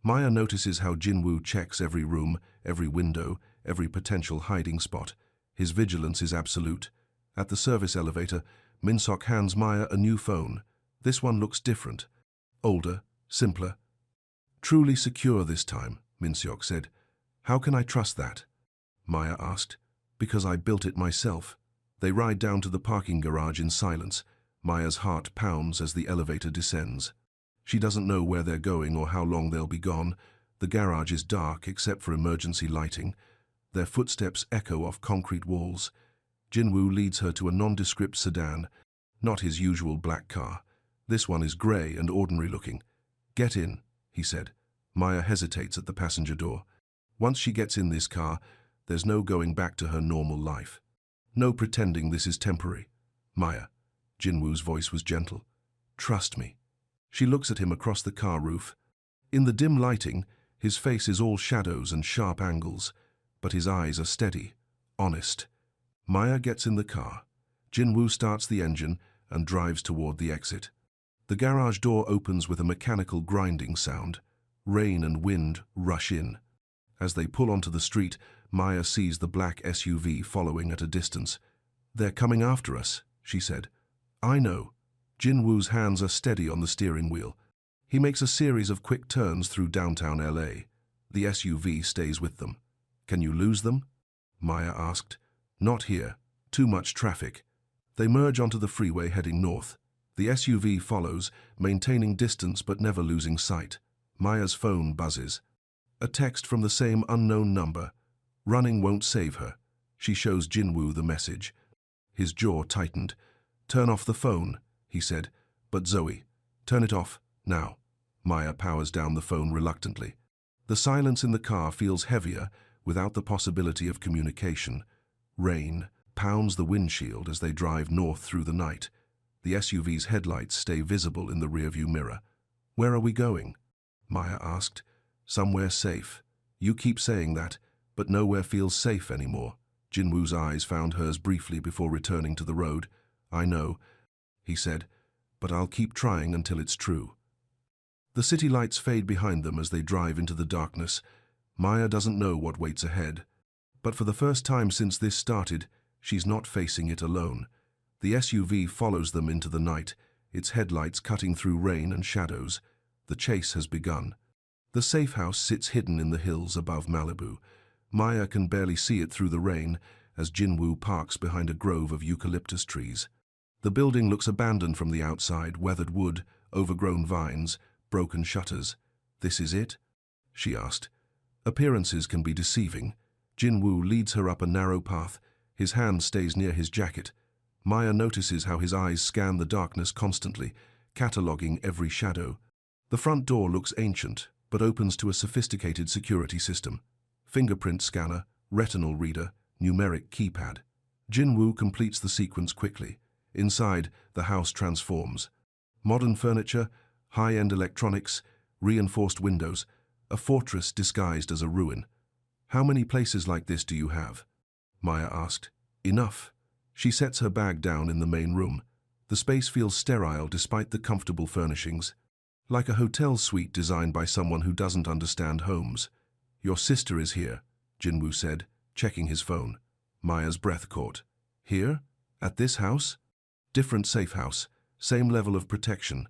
Maya notices how Jinwoo checks every room, every window, every potential hiding spot. His vigilance is absolute. At the service elevator, Min-seok hands Maya a new phone. This one looks different. Older, simpler. "Truly secure this time," Min-seok said. "How can I trust that?" Maya asked. "Because I built it myself." They ride down to the parking garage in silence. Maya's heart pounds as the elevator descends. She doesn't know where they're going or how long they'll be gone. The garage is dark except for emergency lighting. Their footsteps echo off concrete walls. Jinwoo leads her to a nondescript sedan, not his usual black car. This one is grey and ordinary looking. "Get in," he said. Maya hesitates at the passenger door. Once she gets in this car, there's no going back to her normal life. No pretending this is temporary. "Maya," Jinwoo's voice was gentle. "Trust me." She looks at him across the car roof. In the dim lighting, his face is all shadows and sharp angles, but his eyes are steady, honest. Maya gets in the car. Jinwoo starts the engine and drives toward the exit. The garage door opens with a mechanical grinding sound. Rain and wind rush in. As they pull onto the street, Maya sees the black SUV following at a distance. "They're coming after us," she said. "I know." Jinwoo's hands are steady on the steering wheel. He makes a series of quick turns through downtown LA. The SUV stays with them. "Can you lose them?" Maya asked. "Not here. Too much traffic." They merge onto the freeway heading north. The SUV follows, maintaining distance but never losing sight. Maya's phone buzzes. A text from the same unknown number. Running won't save her. She shows Jinwoo the message. His jaw tightened. "Turn off the phone," he said. "But Zoe, turn it off, now." Maya powers down the phone reluctantly. The silence in the car feels heavier, without the possibility of communication. Rain pounds the windshield as they drive north through the night. The SUV's headlights stay visible in the rearview mirror. "Where are we going?" Maya asked. "Somewhere safe. You keep saying that, but nowhere feels safe anymore." Jinwoo's eyes found hers briefly before returning to the road. "I know," he said, "but I'll keep trying until it's true." The city lights fade behind them as they drive into the darkness. Maya doesn't know what waits ahead. But for the first time since this started, she's not facing it alone. The SUV follows them into the night, its headlights cutting through rain and shadows. The chase has begun. The safe house sits hidden in the hills above Malibu. Maya can barely see it through the rain as Jinwoo parks behind a grove of eucalyptus trees. The building looks abandoned from the outside, weathered wood, overgrown vines, broken shutters. "This is it?" she asked. Appearances can be deceiving. Jinwoo leads her up a narrow path. His hand stays near his jacket. Maya notices how his eyes scan the darkness constantly, cataloging every shadow. The front door looks ancient, but opens to a sophisticated security system. Fingerprint scanner, retinal reader, numeric keypad. Jinwoo completes the sequence quickly. Inside, the house transforms. Modern furniture, high-end electronics, reinforced windows, a fortress disguised as a ruin. "How many places like this do you have?" Maya asked. "Enough." She sets her bag down in the main room. The space feels sterile despite the comfortable furnishings, like a hotel suite designed by someone who doesn't understand homes. "Your sister is here," Jinwoo said, checking his phone. Maya's breath caught. "Here? At this house?" Different safe house, same level of protection.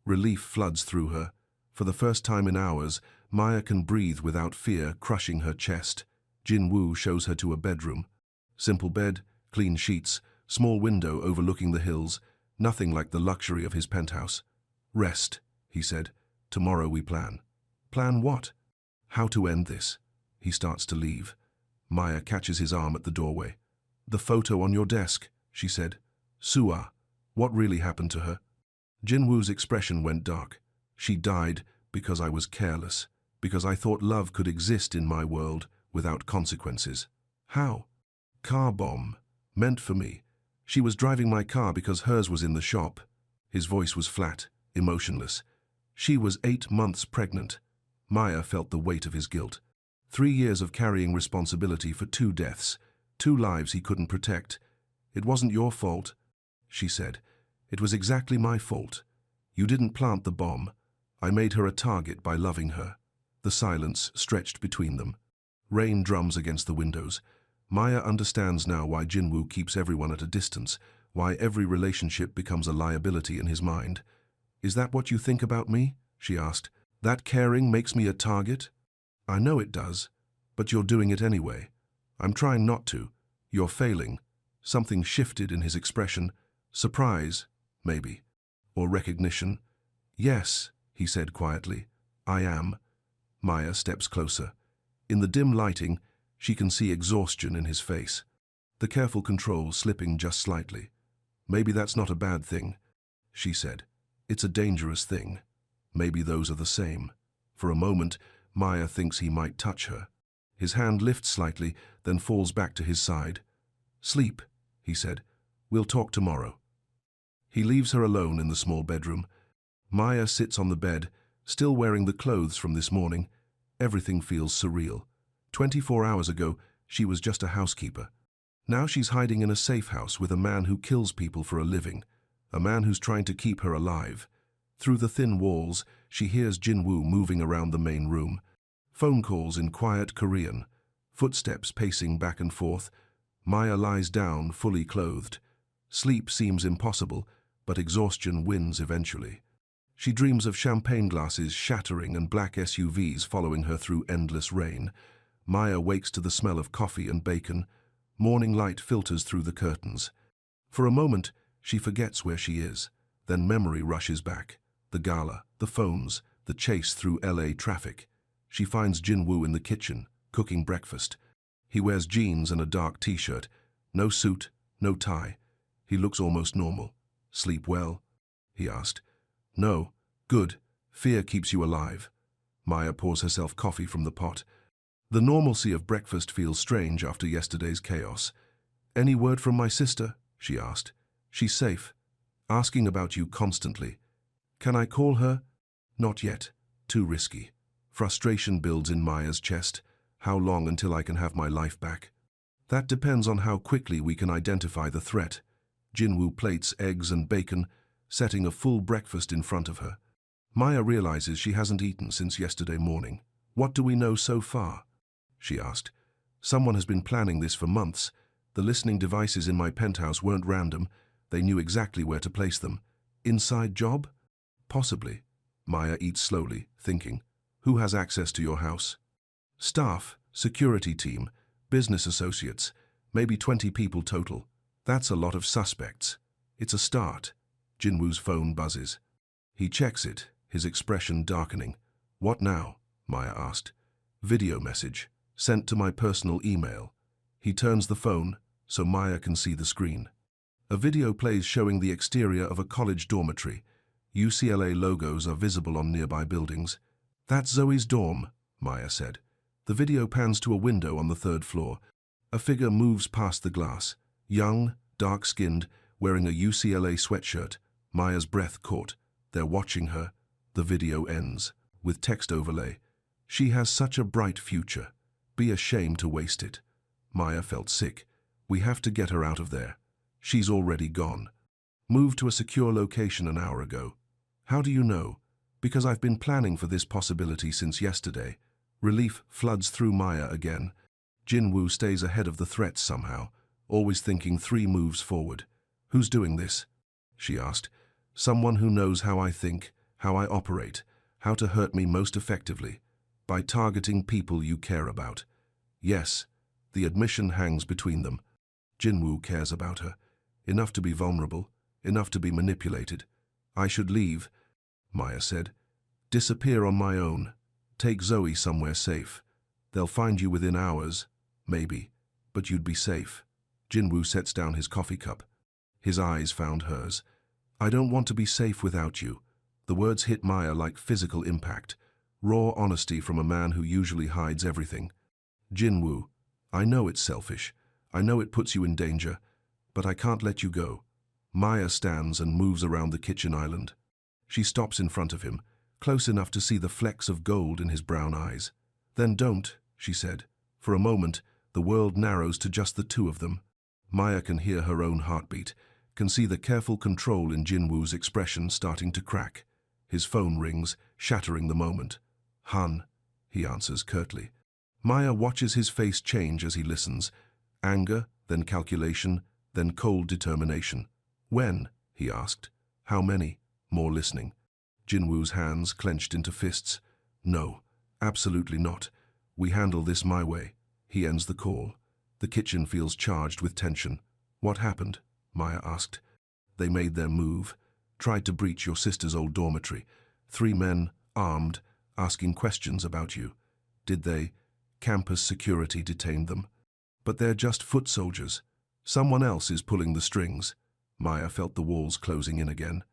Relief floods through her. For the first time in hours, Maya can breathe without fear crushing her chest. Jinwoo shows her to a bedroom. Simple bed, clean sheets, small window overlooking the hills, nothing like the luxury of his penthouse. "Rest," he said. "Tomorrow we plan." "Plan what?" "How to end this." He starts to leave. Maya catches his arm at the doorway. "The photo on your desk," she said. "Sua, what really happened to her?" Jinwoo's expression went dark. "She died because I was careless, because I thought love could exist in my world without consequences." "How?" "Car bomb. Meant for me. She was driving my car because hers was in the shop." His voice was flat, emotionless. "She was 8 months pregnant." Maya felt the weight of his guilt. 3 years of carrying responsibility for 2 deaths, 2 lives he couldn't protect. "It wasn't your fault," she said. "It was exactly my fault. You didn't plant the bomb. I made her a target by loving her." The silence stretched between them. Rain drums against the windows. Maya understands now why Jinwoo keeps everyone at a distance, why every relationship becomes a liability in his mind. "Is that what you think about me?" she asked. "That caring makes me a target?" "I know it does, but you're doing it anyway." "I'm trying not to. You're failing." Something shifted in his expression. Surprise, maybe. Or recognition. "Yes," he said quietly. "I am." Maya steps closer. In the dim lighting, she can see exhaustion in his face. The careful control slipping just slightly. "Maybe that's not a bad thing," she said. "It's a dangerous thing. Maybe those are the same." For a moment, Maya thinks he might touch her. His hand lifts slightly, then falls back to his side. "Sleep," he said. "We'll talk tomorrow." He leaves her alone in the small bedroom. Maya sits on the bed, still wearing the clothes from this morning. Everything feels surreal. 24 hours ago, she was just a housekeeper. Now she's hiding in a safe house with a man who kills people for a living, a man who's trying to keep her alive. Through the thin walls, she hears Jinwoo moving around the main room. Phone calls in quiet Korean, footsteps pacing back and forth. Maya lies down, fully clothed. Sleep seems impossible, but exhaustion wins eventually. She dreams of champagne glasses shattering and black SUVs following her through endless rain. Maya wakes to the smell of coffee and bacon. Morning light filters through the curtains. For a moment, she forgets where she is. Then memory rushes back. The gala, the phones, the chase through LA traffic. She finds Jinwoo in the kitchen, cooking breakfast. He wears jeans and a dark t-shirt. No suit, no tie. He looks almost normal. "Sleep well?" he asked. "No. Good. Fear keeps you alive." Maya pours herself coffee from the pot. The normalcy of breakfast feels strange after yesterday's chaos. "Any word from my sister?" she asked. "She's safe. Asking about you constantly." "Can I call her?" "Not yet. Too risky." Frustration builds in Maya's chest. "How long until I can have my life back?" "That depends on how quickly we can identify the threat." Jinwoo plates eggs and bacon, setting a full breakfast in front of her. Maya realizes she hasn't eaten since yesterday morning. "What do we know so far?" she asked. "Someone has been planning this for months. The listening devices in my penthouse weren't random. They knew exactly where to place them. Inside job? Possibly." Maya eats slowly, thinking. "Who has access to your house?" "Staff, security team, business associates, maybe 20 people total. That's a lot of suspects." "It's a start." Jinwoo's phone buzzes. He checks it, his expression darkening. "What now?" Maya asked. "Video message, sent to my personal email." He turns the phone so Maya can see the screen. A video plays showing the exterior of a college dormitory. UCLA logos are visible on nearby buildings. "That's Zoe's dorm," Maya said. The video pans to a window on the 3rd floor. A figure moves past the glass. Young, dark-skinned, wearing a UCLA sweatshirt. Maya's breath caught. They're watching her. The video ends, with text overlay. "She has such a bright future. Be a shame to waste it." Maya felt sick. "We have to get her out of there. She's already gone." Moved to a secure location an hour ago. How do you know? Because I've been planning for this possibility since yesterday. Relief floods through Maya again. Jinwoo stays ahead of the threats somehow, always thinking 3 moves forward. Who's doing this? She asked. Someone who knows how I think, how I operate, how to hurt me most effectively. By targeting people you care about. Yes, the admission hangs between them. Jinwoo cares about her. Enough to be vulnerable, enough to be manipulated. I should leave, Maya said. Disappear on my own. Take Zoe somewhere safe. They'll find you within hours, maybe, but you'd be safe. Jinwoo sets down his coffee cup. His eyes found hers. I don't want to be safe without you. The words hit Maya like physical impact. Raw honesty from a man who usually hides everything. Jinwoo, I know it's selfish. I know it puts you in danger, but I can't let you go. Maya stands and moves around the kitchen island. She stops in front of him, close enough to see the flecks of gold in his brown eyes. Then don't, she said. For a moment, the world narrows to just the 2 of them. Maya can hear her own heartbeat, can see the careful control in Jinwoo's expression starting to crack. His phone rings, shattering the moment. Han, he answers curtly. Maya watches his face change as he listens. Anger, then calculation, then cold determination. When? He asked. How many? More listening. Jinwoo's hands clenched into fists. No, absolutely not. We handle this my way. He ends the call. The kitchen feels charged with tension. What happened? Maya asked. They made their move. Tried to breach your sister's old dormitory. 3 men, armed, asking questions about you. Did they? Campus security detained them. But they're just foot soldiers. Someone else is pulling the strings. Maya felt the walls closing in again.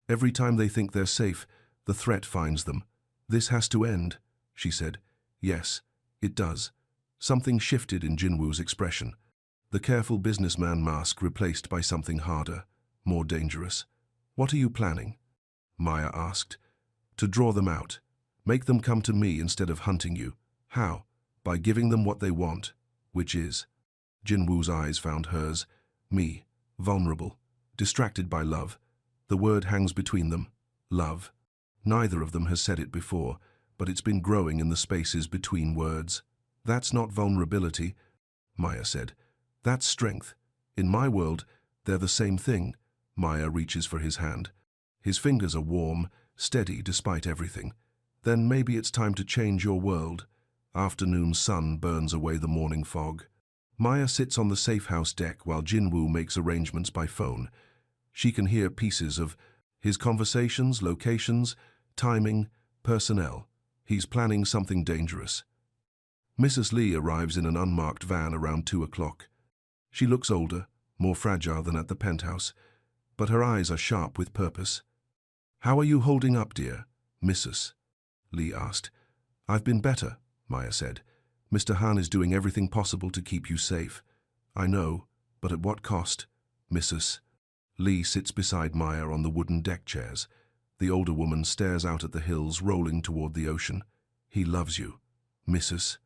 Every time they think they're safe, the threat finds them. This has to end, she said. Yes, it does. Something shifted in Jinwoo's expression. The careful businessman mask replaced by something harder, more dangerous. What are you planning? Maya asked. To draw them out. Make them come to me instead of hunting you. How? By giving them what they want, which is. Jinwoo's eyes found hers. Me, vulnerable, distracted by love. The word hangs between them. Love. Neither of them has said it before, but it's been growing in the spaces between words. That's not vulnerability, Maya said. That's strength. In my world, they're the same thing. Maya reaches for his hand. His fingers are warm, steady despite everything. Then maybe it's time to change your world. Afternoon sun burns away the morning fog. Maya sits on the safe house deck while Jinwoo makes arrangements by phone. She can hear pieces of his conversations, locations, timing, personnel. He's planning something dangerous. Mrs. Lee arrives in an unmarked van around 2 o'clock. She looks older, more fragile than at the penthouse, but her eyes are sharp with purpose. How are you holding up, dear? Mrs. Lee asked. I've been better, Maya said. Mr. Han is doing everything possible to keep you safe. I know, but at what cost? Mrs. Lee sits beside Maya on the wooden deck chairs. The older woman stares out at the hills rolling toward the ocean. He loves you, Mrs.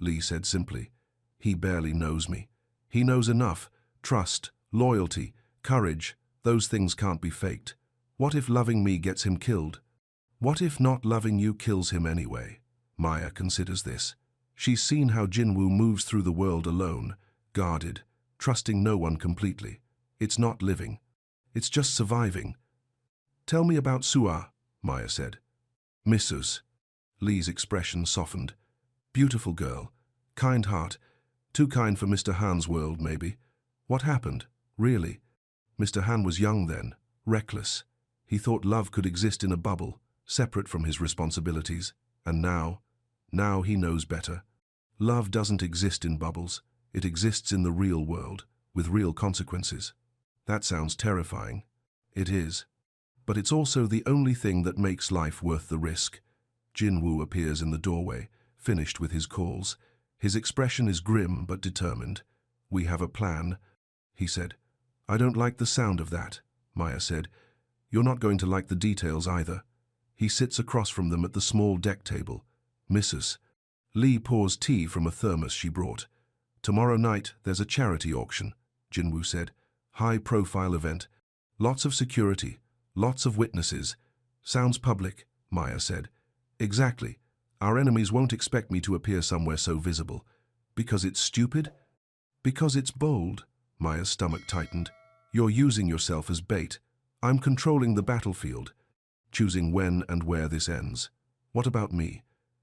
Lee said simply. He barely knows me. He knows enough. Trust, loyalty, courage, those things can't be faked. What if loving me gets him killed? What if not loving you kills him anyway? Maya considers this. She's seen how Jinwoo moves through the world alone, guarded, trusting no one completely. It's not living. It's just surviving. Tell me about Sua, Maya said. Mrs. Lee's expression softened. Beautiful girl. Kind heart. Too kind for Mr. Han's world, maybe. What happened? Really? Mr. Han was young then, reckless. He thought love could exist in a bubble, separate from his responsibilities. And now he knows better. Love doesn't exist in bubbles. It exists in the real world, with real consequences. That sounds terrifying. It is. But it's also the only thing that makes life worth the risk. Jinwoo appears in the doorway, finished with his calls. His expression is grim but determined. We have a plan, he said. I don't like the sound of that, Maya said. You're not going to like the details either. He sits across from them at the small deck table. Mrs. Lee pours tea from a thermos she brought. Tomorrow night there's a charity auction, Jinwoo said. High-profile event. Lots of security, lots of witnesses. Sounds public, Maya said. Exactly. Our enemies won't expect me to appear somewhere so visible. Because it's stupid? Because it's bold. Maya's stomach tightened. You're using yourself as bait. I'm controlling the battlefield, choosing when and where this ends. What about me?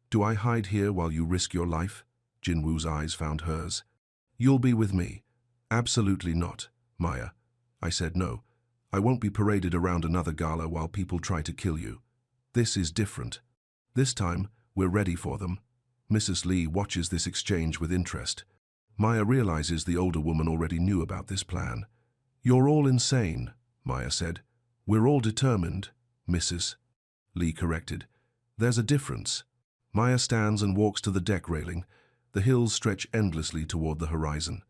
Do I hide here while you risk your life? Jinwoo's eyes found hers. You'll be with me. Absolutely not, Maya. I said no. I won't be paraded around another gala while people try to kill you. This is different. This time, we're ready for them. Mrs. Lee watches this exchange with interest. Maya realizes the older woman already knew about this plan. You're all insane, Maya said. We're all determined, Mrs. Lee corrected. There's a difference. Maya stands and walks to the deck railing. The hills stretch endlessly toward the horizon.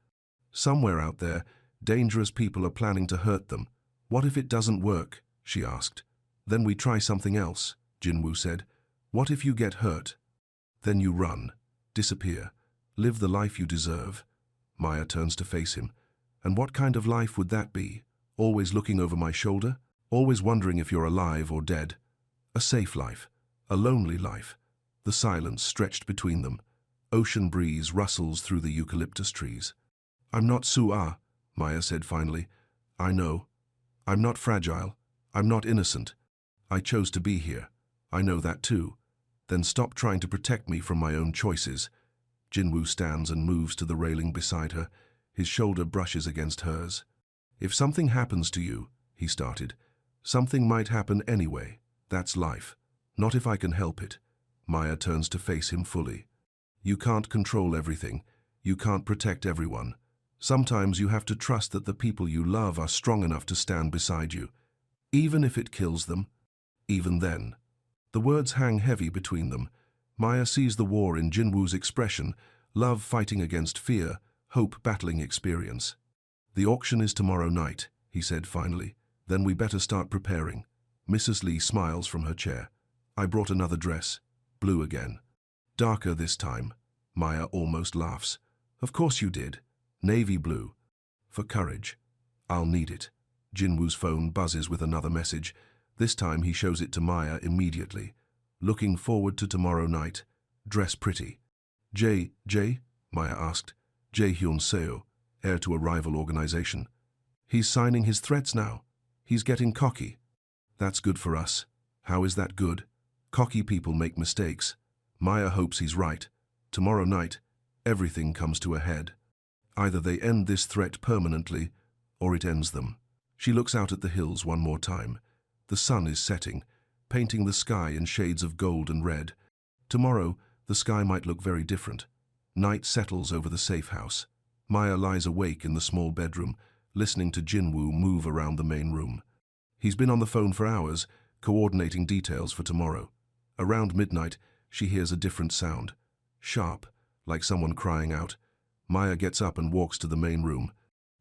Somewhere out there, dangerous people are planning to hurt them. What if it doesn't work? She asked. Then we try something else, Jinwoo said. What if you get hurt? Then you run, disappear, live the life you deserve. Maya turns to face him. And what kind of life would that be? Always looking over my shoulder? Always wondering if you're alive or dead? A safe life, a lonely life. The silence stretched between them. Ocean breeze rustles through the eucalyptus trees. I'm not Su-ah, Maya said finally. I know. I'm not fragile. I'm not innocent. I chose to be here. I know that too. Then stop trying to protect me from my own choices. Jinwoo stands and moves to the railing beside her. His shoulder brushes against hers. If something happens to you, he started, something might happen anyway. That's life. Not if I can help it. Maya turns to face him fully. You can't control everything. You can't protect everyone. Sometimes you have to trust that the people you love are strong enough to stand beside you. Even if it kills them. Even then. The words hang heavy between them. Maya sees the war in Jinwoo's expression, love fighting against fear, hope battling experience. The auction is tomorrow night, he said finally. Then we better start preparing. Mrs. Lee smiles from her chair. I brought another dress. Blue again. Darker this time. Maya almost laughs. Of course you did. Navy blue. For courage. I'll need it. Jinwoo's phone buzzes with another message. This time he shows it to Maya immediately. Looking forward to tomorrow night. Dress pretty. J, Maya asked. Jae-hyun Seo, heir to a rival organization. He's signing his threats now. He's getting cocky. That's good for us. How is that good? Cocky people make mistakes. Maya hopes he's right. Tomorrow night, everything comes to a head. Either they end this threat permanently, or it ends them. She looks out at the hills one more time. The sun is setting, painting the sky in shades of gold and red. Tomorrow, the sky might look very different. Night settles over the safe house. Maya lies awake in the small bedroom, listening to Jinwoo move around the main room. He's been on the phone for hours, coordinating details for tomorrow. Around midnight, she hears a different sound. Sharp, like someone crying out. Maya gets up and walks to the main room.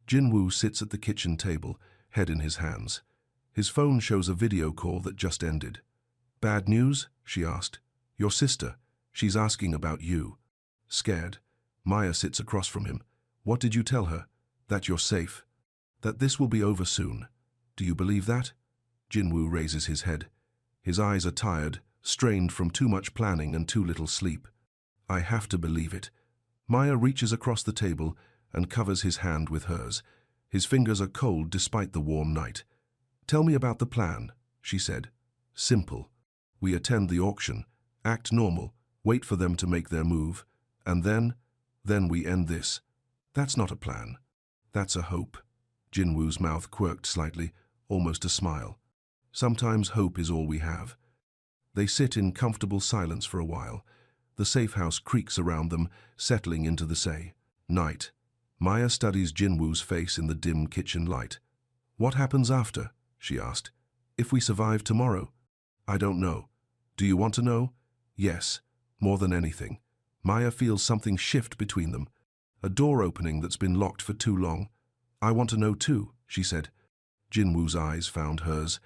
Jinwoo sits at the kitchen table, head in his hands. His phone shows a video call that just ended. Bad news? She asked. Your sister. She's asking about you. Scared. Maya sits across from him. What did you tell her? That you're safe. That this will be over soon. Do you believe that? Jinwoo raises his head. His eyes are tired, strained from too much planning and too little sleep. I have to believe it. Maya reaches across the table and covers his hand with hers. His fingers are cold despite the warm night. Tell me about the plan, she said. Simple. We attend the auction, act normal, wait for them to make their move, and then we end this. That's not a plan. That's a hope. Jinwoo's mouth quirked slightly, almost a smile. Sometimes hope is all we have. They sit in comfortable silence for a while. The safe house creaks around them, settling into the say. Night. Maya studies Jinwoo's face in the dim kitchen light. What happens after? She asked. If we survive tomorrow? I don't know. Do you want to know? Yes, more than anything. Maya feels something shift between them. A door opening that's been locked for too long. I want to know too, she said. Jinwoo's eyes found hers.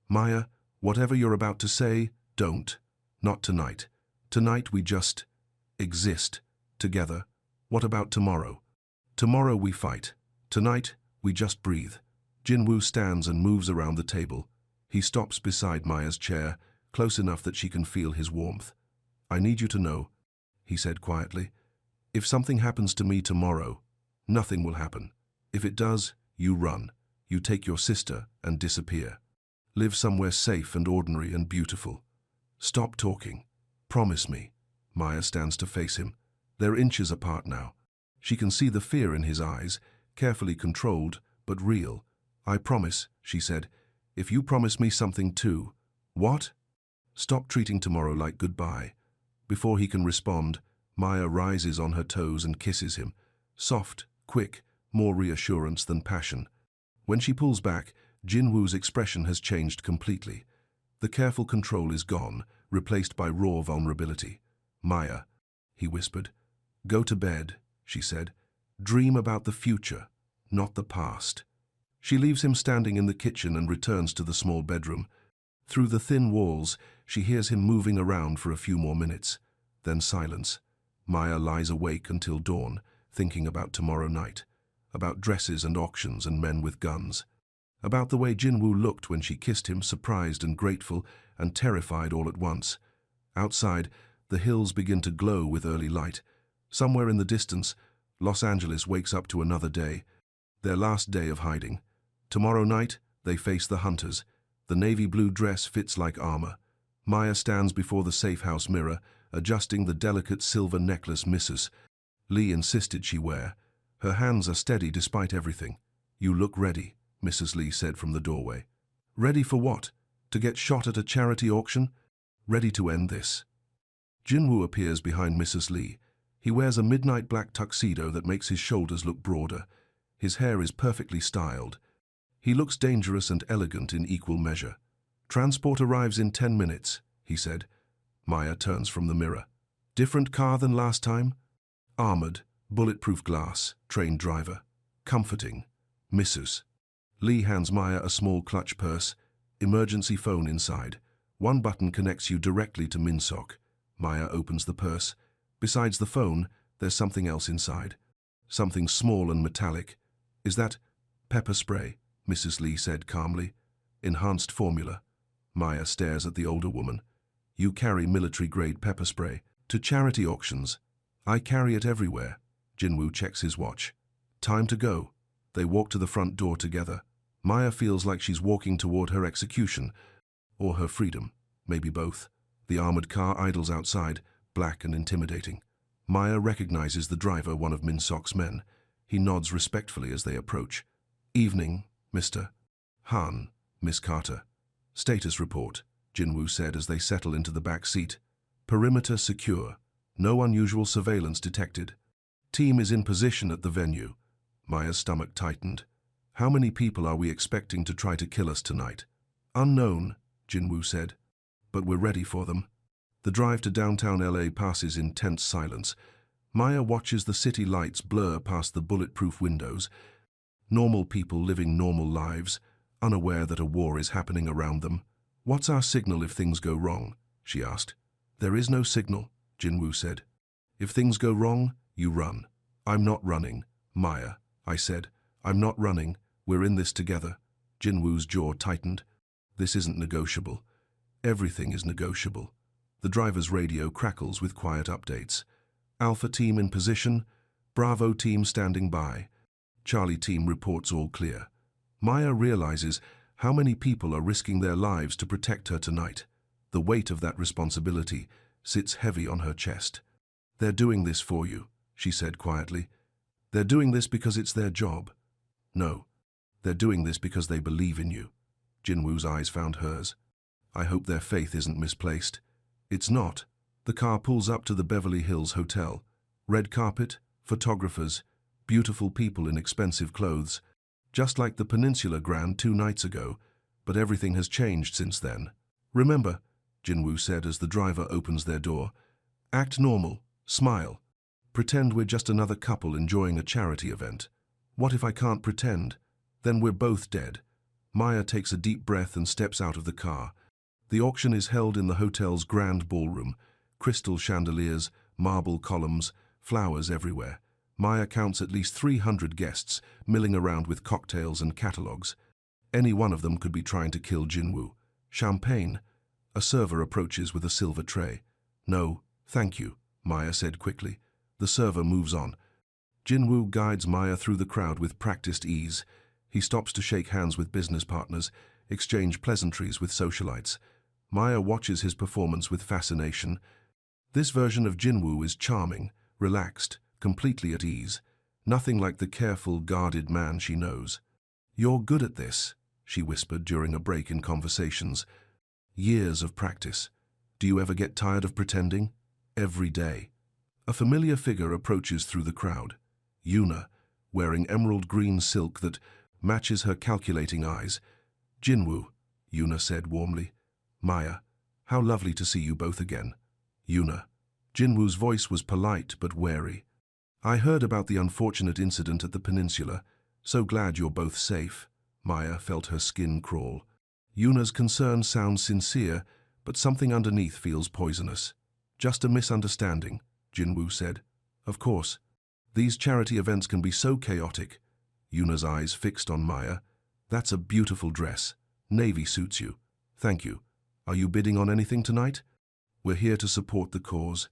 Maya, whatever you're about to say, don't. Not tonight. Tonight we just exist together. What about tomorrow? Tomorrow we fight. Tonight we just breathe. Jinwoo stands and moves around the table. He stops beside Maya's chair, close enough that she can feel his warmth. "I need you to know," he said quietly, "if something happens to me tomorrow, nothing will happen. If it does, you run. You take your sister and disappear. Live somewhere safe and ordinary and beautiful. Stop talking. Promise me." Maya stands to face him. They're inches apart now. She can see the fear in his eyes, carefully controlled, but real. "I promise," she said. "If you promise me something too." "What?" "Stop treating tomorrow like goodbye." Before he can respond, Maya rises on her toes and kisses him. Soft, quick, more reassurance than passion. When she pulls back, Jinwoo's expression has changed completely. The careful control is gone, replaced by raw vulnerability. "Maya," he whispered. "Go to bed," she said. "Dream about the future, not the past." She leaves him standing in the kitchen and returns to the small bedroom. Through the thin walls, she hears him moving around for a few more minutes. Then silence. Maya lies awake until dawn, thinking about tomorrow night, about dresses and auctions and men with guns, about the way Jinwoo looked when she kissed him, surprised and grateful and terrified all at once. Outside, the hills begin to glow with early light. Somewhere in the distance, Los Angeles wakes up to another day, their last day of hiding. Tomorrow night, they face the hunters. The navy blue dress fits like armor. Maya stands before the safe house mirror, adjusting the delicate silver necklace Mrs. Lee insisted she wear. Her hands are steady despite everything. "You look ready," Mrs. Lee said from the doorway. "Ready for what? To get shot at a charity auction? Ready to end this." Jinwoo appears behind Mrs. Lee. He wears a midnight black tuxedo that makes his shoulders look broader. His hair is perfectly styled. He looks dangerous and elegant in equal measure. "Transport arrives in 10 minutes, he said. Maya turns from the mirror. "Different car than last time?" "Armored, bulletproof glass, trained driver. Comforting. Mrs. Lee hands Maya a small clutch purse, emergency phone inside. One button connects you directly to Minseok. Maya opens the purse. Besides the phone, there's something else inside. Something small and metallic. "Is that pepper spray?" Mrs. Lee said calmly. "Enhanced formula." Maya stares at the older woman. "You carry military-grade pepper spray to charity auctions." "I carry it everywhere." Jinwoo checks his watch. "Time to go." They walk to the front door together. Maya feels like she's walking toward her execution, or her freedom, maybe both. The armored car idles outside, black and intimidating. Maya recognizes the driver, one of Minseok's men. He nods respectfully as they approach. "Evening, Mr. Han, Miss Carter." "Status report," Jinwoo said as they settle into the back seat. "Perimeter secure. No unusual surveillance detected. Team is in position at the venue." Maya's stomach tightened. "How many people are we expecting to try to kill us tonight?" "Unknown," Jinwoo said. "But we're ready for them." The drive to downtown LA passes in tense silence. Maya watches the city lights blur past the bulletproof windows. Normal people living normal lives, unaware that a war is happening around them. "What's our signal if things go wrong?" she asked. "There is no signal," Jinwoo said. "If things go wrong, you run." "I'm not running, Maya," I said. "I'm not running. We're in this together." Jinwoo's jaw tightened. "This isn't negotiable." "Everything is negotiable." The driver's radio crackles with quiet updates. "Alpha team in position. Bravo team standing by. Charlie team reports all clear." Maya realizes how many people are risking their lives to protect her tonight. The weight of that responsibility sits heavy on her chest. "They're doing this for you," she said quietly. "They're doing this because it's their job." "No, they're doing this because they believe in you." Jinwoo's eyes found hers. "I hope their faith isn't misplaced." "It's not." The car pulls up to the Beverly Hills Hotel. Red carpet, photographers, beautiful people in expensive clothes. Just like the Peninsula Grand 2 nights ago, but everything has changed since then. "Remember," Jinwoo said as the driver opens their door, "act normal, smile. Pretend we're just another couple enjoying a charity event." "What if I can't pretend? Then we're both dead." Maya takes a deep breath and steps out of the car. The auction is held in the hotel's grand ballroom. Crystal chandeliers, marble columns, flowers everywhere. Maya counts at least 300 guests, milling around with cocktails and catalogs. Any one of them could be trying to kill Jinwoo. Champagne. A server approaches with a silver tray. No, thank you, Maya said quickly. The server moves on. Jinwoo guides Maya through the crowd with practiced ease. He stops to shake hands with business partners, exchange pleasantries with socialites. Maya watches his performance with fascination. This version of Jinwoo is charming, relaxed, completely at ease. Nothing like the careful, guarded man she knows. "You're good at this," she whispered during a break in conversations. "Years of practice. Do you ever get tired of pretending?" "Every day." A familiar figure approaches through the crowd. Yuna, wearing emerald green silk that matches her calculating eyes. "Jinwoo," Yuna said warmly. "Maya, how lovely to see you both again." Yuna. Jinwoo's voice was polite but wary. "I heard about the unfortunate incident at the peninsula. So glad you're both safe." Maya felt her skin crawl. Yuna's concern sounds sincere, but something underneath feels poisonous. "Just a misunderstanding," Jinwoo said. "Of course. These charity events can be so chaotic." Yuna's eyes fixed on Maya. "That's a beautiful dress. Navy suits you." "Thank you. Are you bidding on anything tonight?" "We're here to support the cause,"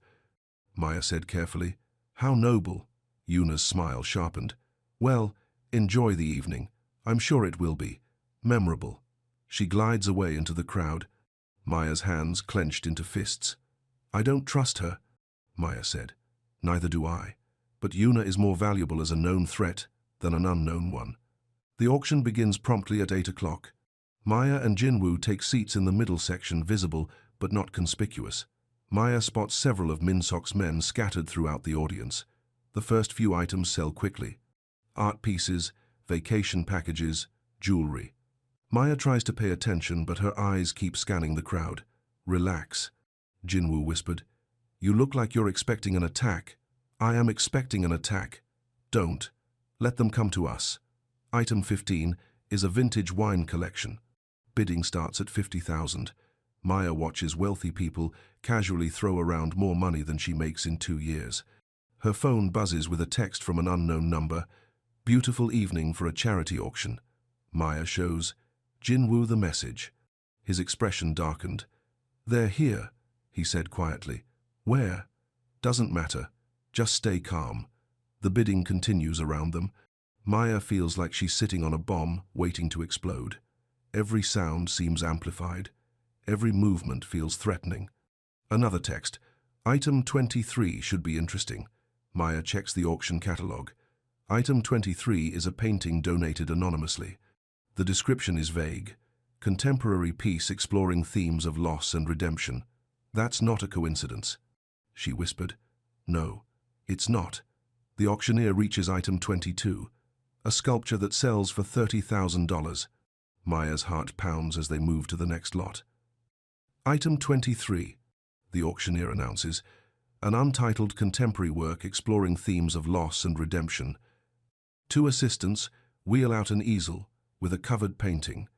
Maya said carefully. "How noble." Yuna's smile sharpened. "Well, enjoy the evening. I'm sure it will be memorable." She glides away into the crowd. Maya's hands clenched into fists. "I don't trust her," Maya said. "Neither do I. But Yuna is more valuable as a known threat than an unknown one." The auction begins promptly at 8 o'clock. Maya and Jinwoo take seats in the middle section, visible but not conspicuous. Maya spots several of Minsok's men scattered throughout the audience. The first few items sell quickly. Art pieces, vacation packages, jewelry. Maya tries to pay attention, but her eyes keep scanning the crowd. "Relax," Jinwoo whispered. "You look like you're expecting an attack." "I am expecting an attack." "Don't. Let them come to us." Item 15 is a vintage wine collection. Bidding starts at 50,000. Maya watches wealthy people casually throw around more money than she makes in 2 years. Her phone buzzes with a text from an unknown number. "Beautiful evening for a charity auction." Maya shows Jinwoo the message. His expression darkened. "They're here," he said quietly. "Where?" "Doesn't matter. Just stay calm." The bidding continues around them. Maya feels like she's sitting on a bomb waiting to explode. Every sound seems amplified. Every movement feels threatening. Another text. Item 23 should be interesting. Maya checks the auction catalogue. Item 23 is a painting donated anonymously. The description is vague. Contemporary piece exploring themes of loss and redemption. "That's not a coincidence," she whispered. "No, it's not." The auctioneer reaches item 22, a sculpture that sells for $30,000. Maya's heart pounds as they move to the next lot. Item 23, the auctioneer announces, an untitled contemporary work exploring themes of loss and redemption. 2 assistants wheel out an easel with a covered painting.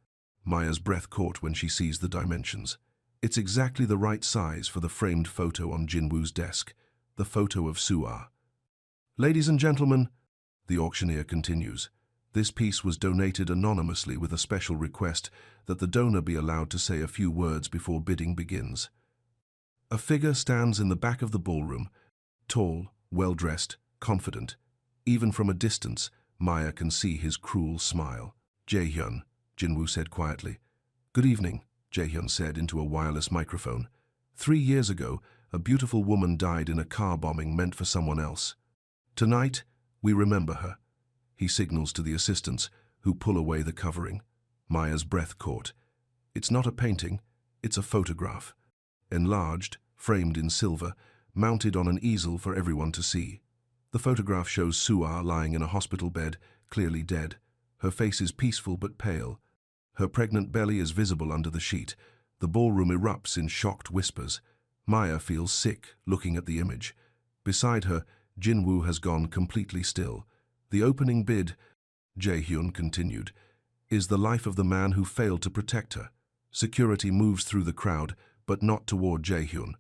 Maya's breath caught when she sees the dimensions. It's exactly the right size for the framed photo on Jinwoo's desk, the photo of Suah. "Ladies and gentlemen," the auctioneer continues, "this piece was donated anonymously with a special request that the donor be allowed to say a few words before bidding begins." A figure stands in the back of the ballroom, tall, well-dressed, confident. Even from a distance, Maya can see his cruel smile. "Jaehyun," Jinwoo said quietly. "Good evening," Jaehyun said into a wireless microphone. 3 years ago, a beautiful woman died in a car bombing meant for someone else. Tonight, we remember her." He signals to the assistants, who pull away the covering. Maya's breath caught. It's not a painting, it's a photograph. Enlarged, framed in silver, mounted on an easel for everyone to see. The photograph shows Suah lying in a hospital bed, clearly dead. Her face is peaceful but pale. Her pregnant belly is visible under the sheet. The ballroom erupts in shocked whispers. Maya feels sick looking at the image. Beside her, Jinwoo has gone completely still. "The opening bid," Jaehyun continued, "is the life of the man who failed to protect her." Security moves through the crowd, but not toward Jaehyun.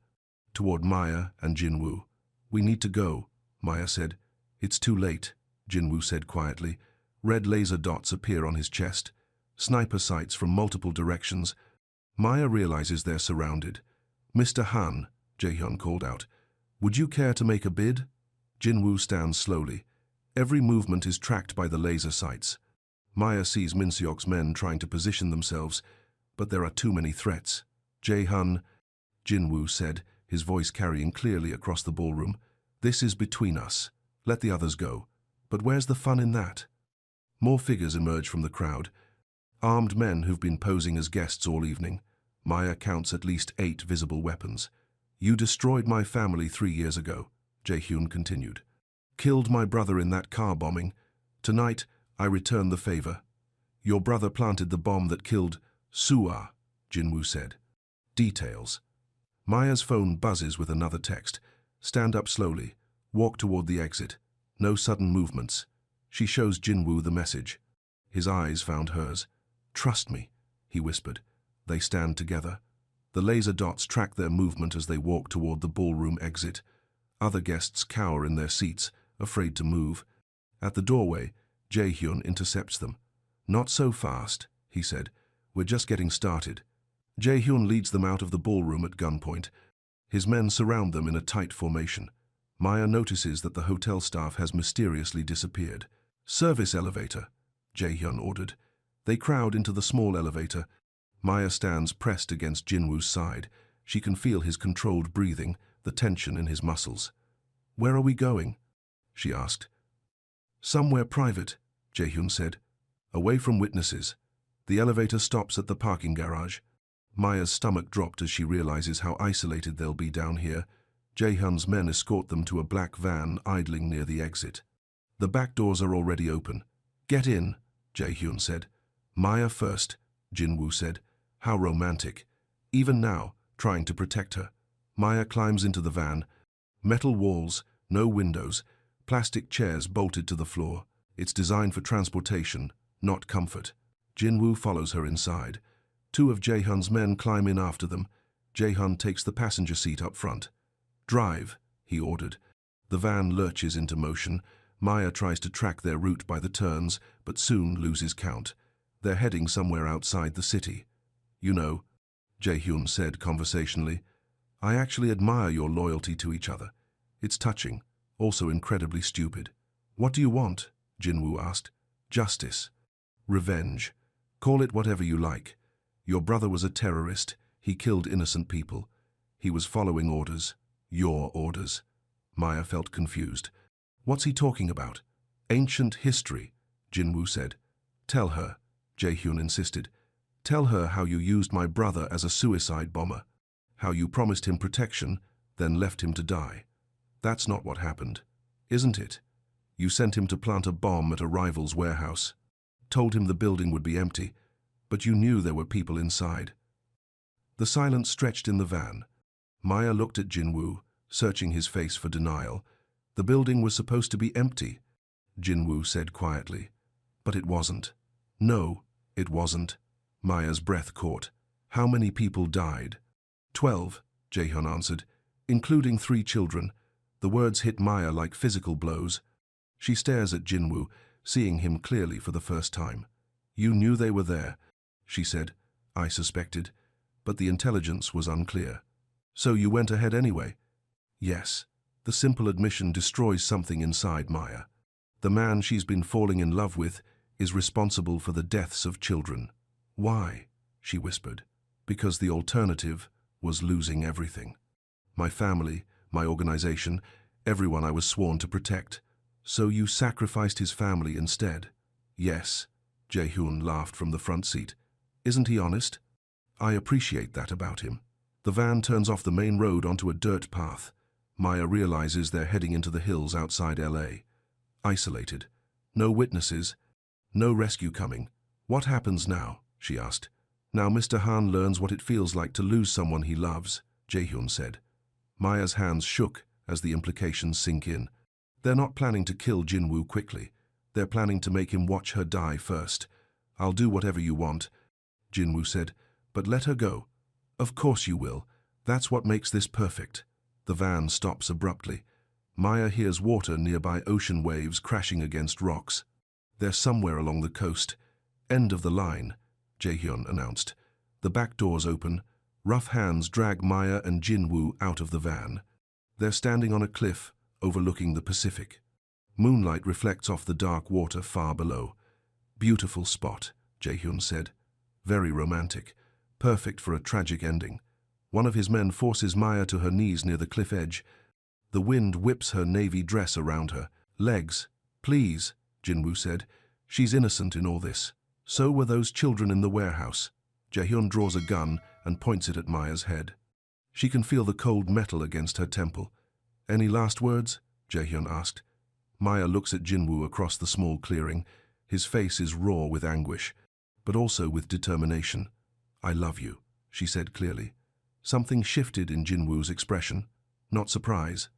Toward Maya and Jinwoo. "We need to go," Maya said. "It's too late," Jinwoo said quietly. Red laser dots appear on his chest. Sniper sights from multiple directions. Maya realizes they're surrounded. "Mr. Han," Jae-hyun called out, "would you care to make a bid?" Jin-woo stands slowly. Every movement is tracked by the laser sights. Maya sees Min-seok's men trying to position themselves, but there are too many threats. "Jae-hyun," Jin-woo said, his voice carrying clearly across the ballroom, "this is between us. Let the others go. But where's the fun in that?" More figures emerge from the crowd. Armed men who've been posing as guests all evening. Maya counts at least 8 visible weapons. "You destroyed my family 3 years ago," Jae-hyun continued. "Killed my brother in that car bombing. Tonight, I return the favor." "Your brother planted the bomb that killed Sua," Jin-woo said. "Details." Maya's phone buzzes with another text. "Stand up slowly. Walk toward the exit. No sudden movements." She shows Jin-woo the message. His eyes found hers. "Trust me," he whispered. They stand together. The laser dots track their movement as they walk toward the ballroom exit. Other guests cower in their seats, afraid to move. At the doorway, Jae-hyun intercepts them. "Not so fast," he said. "We're just getting started." Jae-hyun leads them out of the ballroom at gunpoint. His men surround them in a tight formation. Maya notices that the hotel staff has mysteriously disappeared. "Service elevator," Jae-hyun ordered. They crowd into the small elevator. Maya stands pressed against Jin-woo's side. She can feel his controlled breathing, the tension in his muscles. "Where are we going?" she asked. "Somewhere private," Jae-hyun said. "Away from witnesses." The elevator stops at the parking garage. Maya's stomach dropped as she realizes how isolated they'll be down here. Jae-hyun's men escort them to a black van idling near the exit. The back doors are already open. "Get in," Jae-hyun said. "Maya first," Jin-woo said. How romantic. Even now, trying to protect her. Maya climbs into the van. Metal walls, no windows, plastic chairs bolted to the floor. It's designed for transportation, not comfort. Jin-woo follows her inside. 2 of Jae-hyun's men climb in after them. Jae-hyun takes the passenger seat up front. "Drive," he ordered. The van lurches into motion. Maya tries to track their route by the turns, but soon loses count. They're heading somewhere outside the city. "You know," Jae-hyun said conversationally, "I actually admire your loyalty to each other. It's touching, also incredibly stupid." "What do you want?" Jin-woo asked. "Justice. Revenge. Call it whatever you like. Your brother was a terrorist. He killed innocent people. He was following orders. Your orders." Maya felt confused. "What's he talking about?" "Ancient history," Jin-woo said. "Tell her," Jae-hyun insisted. "Tell her how you used my brother as a suicide bomber. How you promised him protection, then left him to die. That's not what happened, isn't it? You sent him to plant a bomb at a rival's warehouse. Told him the building would be empty, but you knew there were people inside." The silence stretched in the van. Maya looked at Jin-woo, searching his face for denial. "The building was supposed to be empty," Jin-woo said quietly. "But it wasn't." "No, it wasn't." Maya's breath caught. "How many people died?" 12, Jae-hyun answered, "including 3 children." The words hit Maya like physical blows. She stares at Jin-woo, seeing him clearly for the first time. "You knew they were there," she said. "I suspected, but the intelligence was unclear." "So you went ahead anyway?" "Yes." The simple admission destroys something inside Maya. The man she's been falling in love with is responsible for the deaths of children. "Why?" she whispered. "Because the alternative was losing everything. My family, my organization, everyone I was sworn to protect. So you sacrificed his family instead?" "Yes," Jae-hyun laughed from the front seat. "Isn't he honest? I appreciate that about him." The van turns off the main road onto a dirt path. Maya realizes they're heading into the hills outside LA. Isolated. No witnesses. No rescue coming. "What happens now?" she asked. "Now Mr. Han learns what it feels like to lose someone he loves," Jae-hyun said. Maya's hands shook as the implications sink in. They're not planning to kill Jin-woo quickly. They're planning to make him watch her die first. "I'll do whatever you want," Jin-woo said, "but let her go." "Of course you will. That's what makes this perfect." The van stops abruptly. Maya hears water nearby, ocean waves crashing against rocks. They're somewhere along the coast. End of the line, Jae-hyun announced. The back doors open. Rough hands drag Maya and Jin-woo out of the van. They're standing on a cliff overlooking the Pacific. Moonlight reflects off the dark water far below. Beautiful spot, Jae-hyun said. Very romantic. Perfect for a tragic ending. One of his men forces Maya to her knees near the cliff edge. The wind whips her navy dress around her. Legs. Please, Jin-woo said. She's innocent in all this. So were those children in the warehouse. Jae-hyun draws a gun and points it at Maya's head. She can feel the cold metal against her temple. Any last words? Jae-hyun asked. Maya looks at Jin-woo across the small clearing. His face is raw with anguish, but also with determination. I love you, she said clearly. Something shifted in Jin-woo's expression. Not surprise.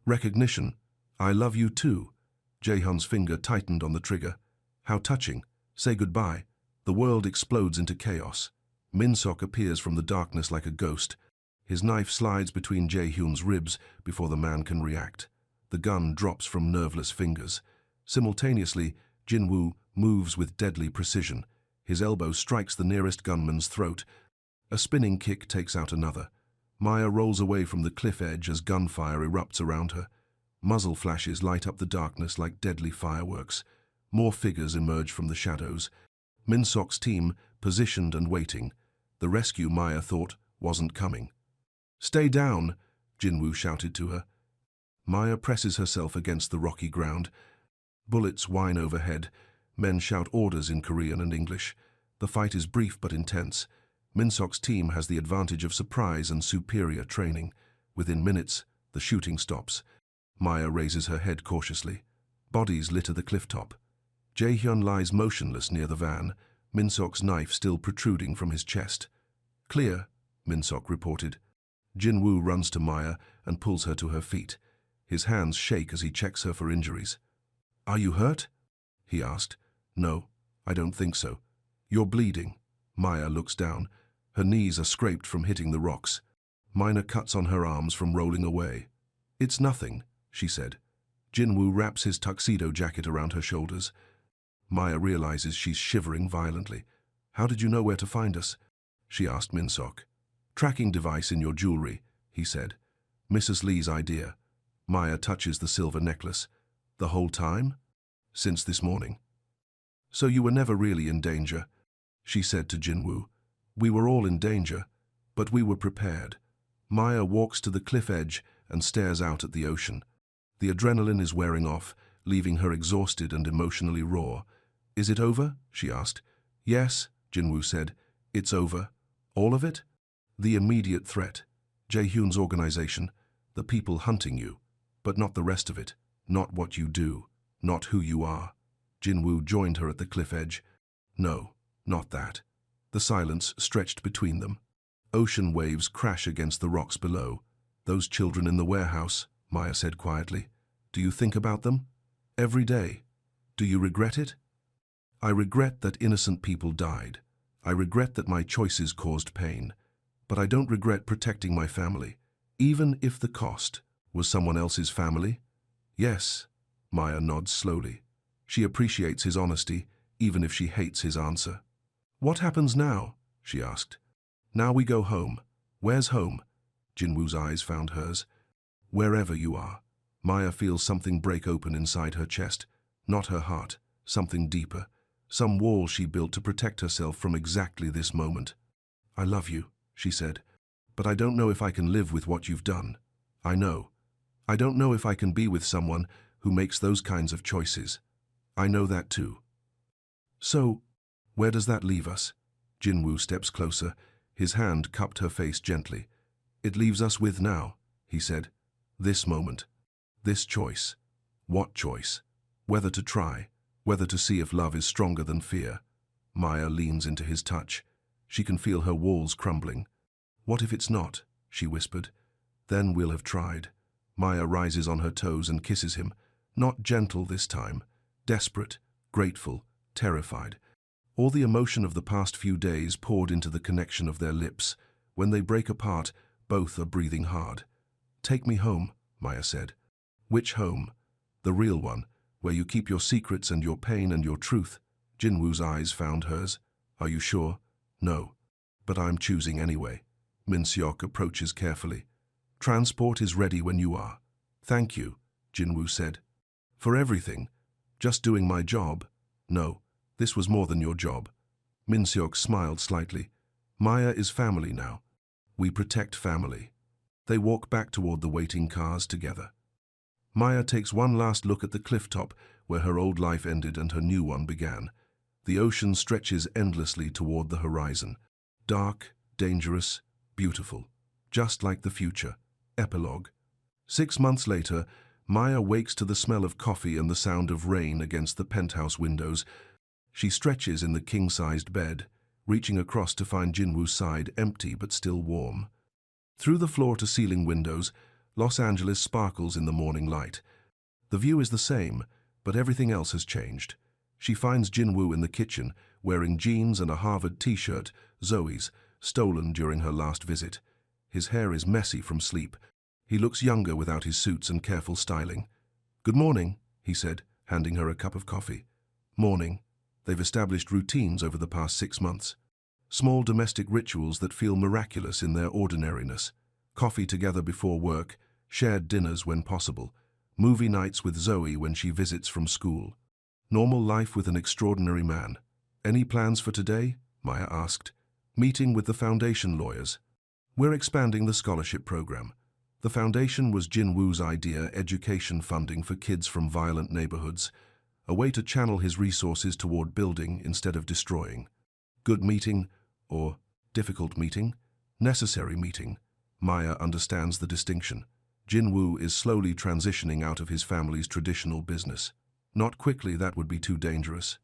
Recognition. I love you too. Jae-hyun's finger tightened on the trigger. How touching. Say goodbye. The world explodes into chaos. Min-sok appears from the darkness like a ghost. His knife slides between Jae-hyun's ribs before the man can react. The gun drops from nerveless fingers. Simultaneously, Jin-woo moves with deadly precision. His elbow strikes the nearest gunman's throat. A spinning kick takes out another. Maya rolls away from the cliff edge as gunfire erupts around her. Muzzle flashes light up the darkness like deadly fireworks. More figures emerge from the shadows. Min-sok's team positioned and waiting. The rescue, Maya thought, wasn't coming. Stay down, Jin-woo shouted to her. Maya presses herself against the rocky ground. Bullets whine overhead. Men shout orders in Korean and English. The fight is brief but intense. Min-sok's team has the advantage of surprise and superior training. Within minutes, the shooting stops. Maya raises her head cautiously. Bodies litter the clifftop. Jae-hyun lies motionless near the van, Min-sok's knife still protruding from his chest. Clear, Min-sok reported. Jin-woo runs to Maya and pulls her to her feet. His hands shake as he checks her for injuries. Are you hurt? He asked. No, I don't think so. You're bleeding. Maya looks down. Her knees are scraped from hitting the rocks. Minor cuts on her arms from rolling away. It's nothing, she said. Jin-woo wraps his tuxedo jacket around her shoulders. Maya realizes she's shivering violently. How did you know where to find us? She asked Min-sok. Tracking device in your jewelry, he said. Mrs. Lee's idea. Maya touches the silver necklace. The whole time? Since this morning. So you were never really in danger, she said to Jin-woo. We were all in danger, but we were prepared. Maya walks to the cliff edge and stares out at the ocean. The adrenaline is wearing off, leaving her exhausted and emotionally raw. Is it over? She asked. Yes, Jin-woo said. It's over. All of it? The immediate threat. Jae-hyun's organization. The people hunting you. But not the rest of it. Not what you do. Not who you are. Jin-woo joined her at the cliff edge. No, not that. The silence stretched between them. Ocean waves crash against the rocks below. Those children in the warehouse, Maya said quietly. Do you think about them? Every day. Do you regret it? I regret that innocent people died. I regret that my choices caused pain. But I don't regret protecting my family, even if the cost was someone else's family. Yes, Maya nods slowly. She appreciates his honesty, even if she hates his answer. What happens now? She asked. Now we go home. Where's home? Jin-woo's eyes found hers. Wherever you are. Maya feels something break open inside her chest, not her heart, something deeper. Some wall she built to protect herself from exactly this moment. I love you, she said, but I don't know if I can live with what you've done. I know. I don't know if I can be with someone who makes those kinds of choices. I know that too. So, where does that leave us? Jin-woo steps closer. His hand cupped her face gently. It leaves us with now, he said. This moment. This choice. What choice? Whether to try. Whether to see if love is stronger than fear. Maya leans into his touch. She can feel her walls crumbling. What if it's not? She whispered. Then we'll have tried. Maya rises on her toes and kisses him. Not gentle this time. Desperate, grateful, terrified. All the emotion of the past few days poured into the connection of their lips. When they break apart, both are breathing hard. Take me home, Maya said. Which home? The real one, where you keep your secrets and your pain and your truth. Jin-woo's eyes found hers. Are you sure? No. But I'm choosing anyway. Min-seok approaches carefully. Transport is ready when you are. Thank you, Jinwoo said. For everything. Just doing my job. No, this was more than your job. Min-seok smiled slightly. Maya is family now. We protect family. They walk back toward the waiting cars together. Maya takes one last look at the cliff top where her old life ended and her new one began. The ocean stretches endlessly toward the horizon. Dark, dangerous, beautiful. Just like the future. Epilogue. 6 months later, Maya wakes to the smell of coffee and the sound of rain against the penthouse windows. She stretches in the king-sized bed, reaching across to find Jinwoo's side empty but still warm. Through the floor-to-ceiling windows, Los Angeles sparkles in the morning light. The view is the same, but everything else has changed. She finds Jinwoo in the kitchen, wearing jeans and a Harvard t-shirt, Zoe's, stolen during her last visit. His hair is messy from sleep. He looks younger without his suits and careful styling. "Good morning," he said, handing her a cup of coffee. "Morning." They've established routines over the past 6 months. Small domestic rituals that feel miraculous in their ordinariness. Coffee together before work, shared dinners when possible, movie nights with Zoe when she visits from school. Normal life with an extraordinary man. "Any plans for today?" Maya asked. "Meeting with the foundation lawyers. We're expanding the scholarship program." The foundation was Jinwoo's idea, education funding for kids from violent neighborhoods, a way to channel his resources toward building instead of destroying. Good meeting, or difficult meeting, necessary meeting. Maya understands the distinction. Jinwoo is slowly transitioning out of his family's traditional business. Not quickly, that would be too dangerous.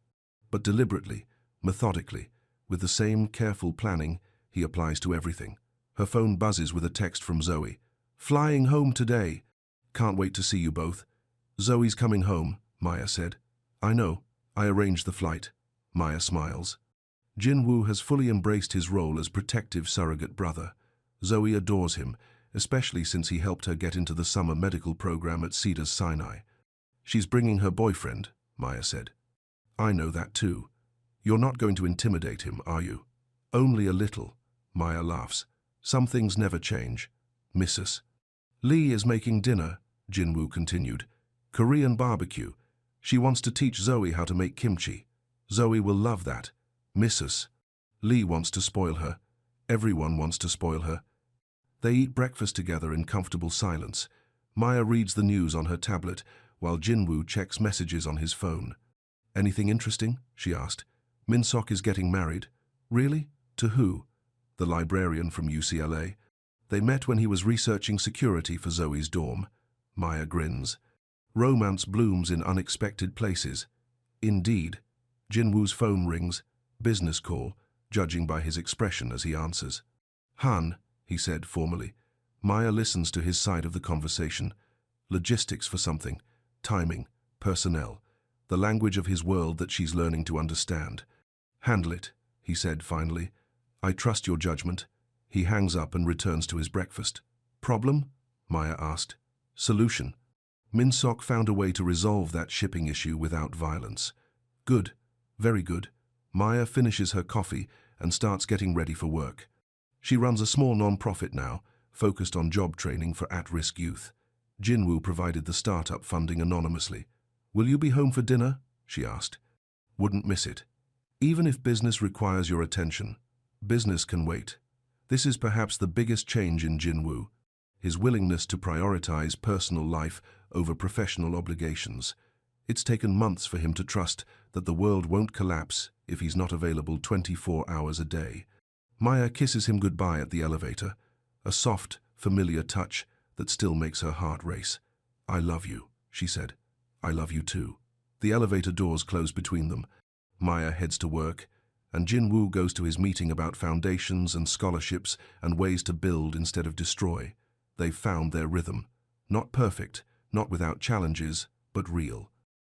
But deliberately, methodically, with the same careful planning he applies to everything. Her phone buzzes with a text from Zoe. "Flying home today. Can't wait to see you both." "Zoe's coming home," Maya said. "I know. I arranged the flight." Maya smiles. Jinwoo has fully embraced his role as protective surrogate brother. Zoe adores him, especially since he helped her get into the summer medical program at Cedars-Sinai. "She's bringing her boyfriend," Maya said. "I know that too. You're not going to intimidate him, are you?" "Only a little," Maya laughs. "Some things never change. Mrs. Lee is making dinner," Jinwoo continued. "Korean barbecue. She wants to teach Zoe how to make kimchi. Zoe will love that. Mrs. Lee wants to spoil her. Everyone wants to spoil her." They eat breakfast together in comfortable silence. Maya reads the news on her tablet, while Jinwoo checks messages on his phone. "Anything interesting?" she asked. "Min-seok is getting married." "Really? To who?" "The librarian from UCLA. They met when he was researching security for Zoe's dorm." Maya grins. Romance blooms in unexpected places. Indeed. Jinwoo's phone rings. Business call, judging by his expression as he answers. "Han," he said formally. Maya listens to his side of the conversation. Logistics for something. Timing. Personnel. The language of his world that she's learning to understand. "Handle it," he said finally. "I trust your judgment." He hangs up and returns to his breakfast. "Problem?" Maya asked. "Solution." Min-seok found a way to resolve that shipping issue without violence. "Good. Very good." Maya finishes her coffee and starts getting ready for work. She runs a small non-profit now, focused on job training for at-risk youth. Jinwoo provided the startup funding anonymously. "Will you be home for dinner?" she asked. "Wouldn't miss it. Even if business requires your attention, business can wait." This is perhaps the biggest change in Jinwoo, his willingness to prioritize personal life over professional obligations. It's taken months for him to trust that the world won't collapse if he's not available 24 hours a day. Maya kisses him goodbye at the elevator, a soft, familiar touch that still makes her heart race. "I love you," she said. "I love you too." The elevator doors close between them. Maya heads to work, and Jinwoo goes to his meeting about foundations and scholarships and ways to build instead of destroy. They've found their rhythm. Not perfect, not without challenges, but real.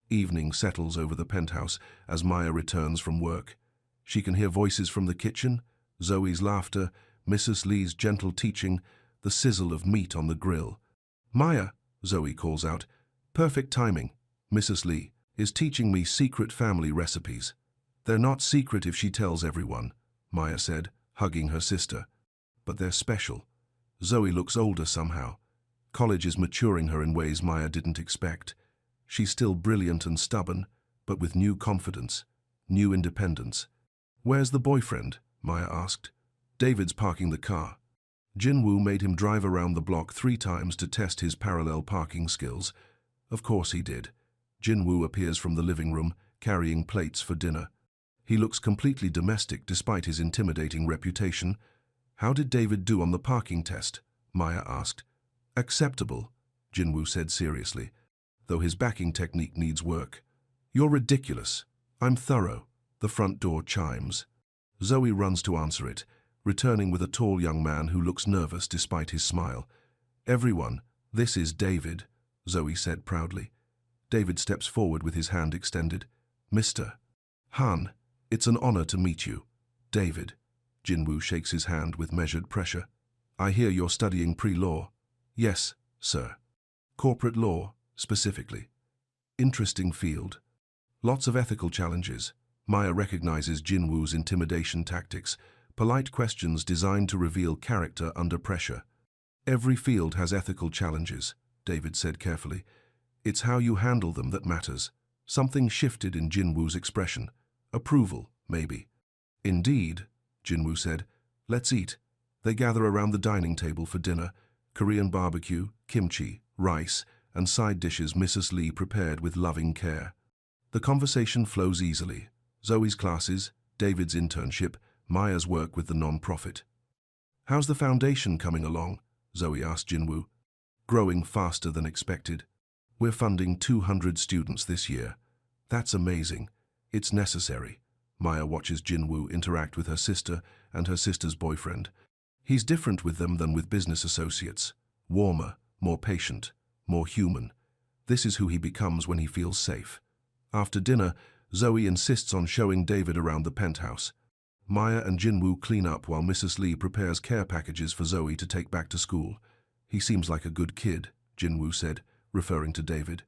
Evening settles over the penthouse as Maya returns from work. She can hear voices from the kitchen, Zoe's laughter, Mrs. Lee's gentle teaching, the sizzle of meat on the grill. "Maya," Zoe calls out. "Perfect timing. Mrs. Lee is teaching me secret family recipes. They're not secret if she tells everyone." Maya said, hugging her sister. But they're special. Zoe looks older somehow. College is maturing her in ways Maya didn't expect. She's still brilliant and stubborn, but with new confidence, new independence. Where's the boyfriend? Maya asked. David's parking the car. Jinwoo made him drive around the block 3 times to test his parallel parking skills. Of course he did. Jinwoo appears from the living room, carrying plates for dinner. He looks completely domestic despite his intimidating reputation. How did David do on the parking test? Maya asked. Acceptable, Jinwoo said seriously, though his backing technique needs work. You're ridiculous. I'm thorough. The front door chimes. Zoe runs to answer it, returning with a tall young man who looks nervous despite his smile. Everyone, this is David, Zoe said proudly. David steps forward with his hand extended. Mr. Han, it's an honor to meet you. David. Jinwoo shakes his hand with measured pressure. I hear you're studying pre-law. Yes, sir. Corporate law, specifically. Interesting field. Lots of ethical challenges. Maya recognizes Jinwoo's intimidation tactics, polite questions designed to reveal character under pressure. Every field has ethical challenges, David said carefully. It's how you handle them that matters. Something shifted in Jinwoo's expression. Approval, maybe. Indeed, Jinwoo said. Let's eat. They gather around the dining table for dinner. Korean barbecue, kimchi, rice, and side dishes Mrs. Lee prepared with loving care. The conversation flows easily. Zoe's classes, David's internship, Maya's work with the non-profit. How's the foundation coming along? Zoe asked Jinwoo. Growing faster than expected. We're funding 200 students this year. That's amazing. It's necessary. Maya watches Jinwoo interact with her sister and her sister's boyfriend. He's different with them than with business associates. Warmer, more patient, more human. This is who he becomes when he feels safe. After dinner, Zoe insists on showing David around the penthouse. Maya and Jinwoo clean up while Mrs. Lee prepares care packages for Zoe to take back to school. He seems like a good kid, Jinwoo said, referring to David.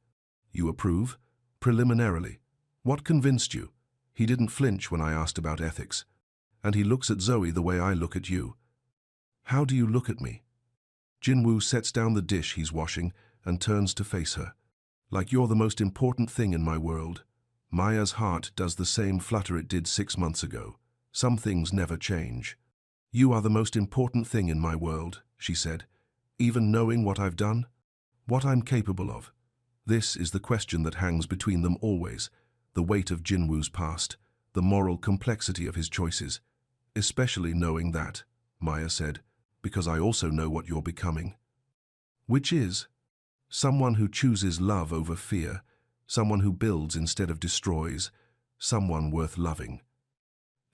You approve? Preliminarily. What convinced you? He didn't flinch when I asked about ethics. And he looks at Zoe the way I look at you. How do you look at me? Jinwoo sets down the dish he's washing and turns to face her. Like you're the most important thing in my world. Maya's heart does the same flutter it did 6 months ago. Some things never change. You are the most important thing in my world, she said. Even knowing what I've done? What I'm capable of? This is the question that hangs between them always. The weight of Jinwoo's past, the moral complexity of his choices. Especially knowing that, Maya said, because I also know what you're becoming. Which is? Someone who chooses love over fear, someone who builds instead of destroys, someone worth loving.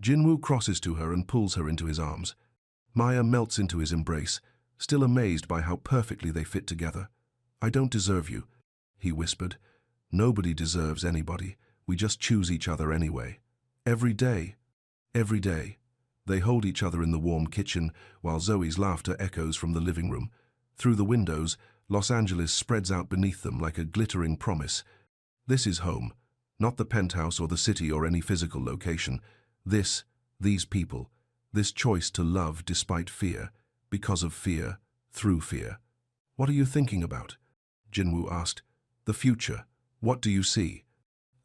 Jinwoo crosses to her and pulls her into his arms. Maya melts into his embrace, still amazed by how perfectly they fit together. I don't deserve you, he whispered. Nobody deserves anybody. We just choose each other anyway. Every day. Every day. They hold each other in the warm kitchen while Zoe's laughter echoes from the living room. Through the windows, Los Angeles spreads out beneath them like a glittering promise. This is home, not the penthouse or the city or any physical location. These people, this choice to love despite fear, because of fear, through fear. What are you thinking about? Jinwoo asked. The future. What do you see?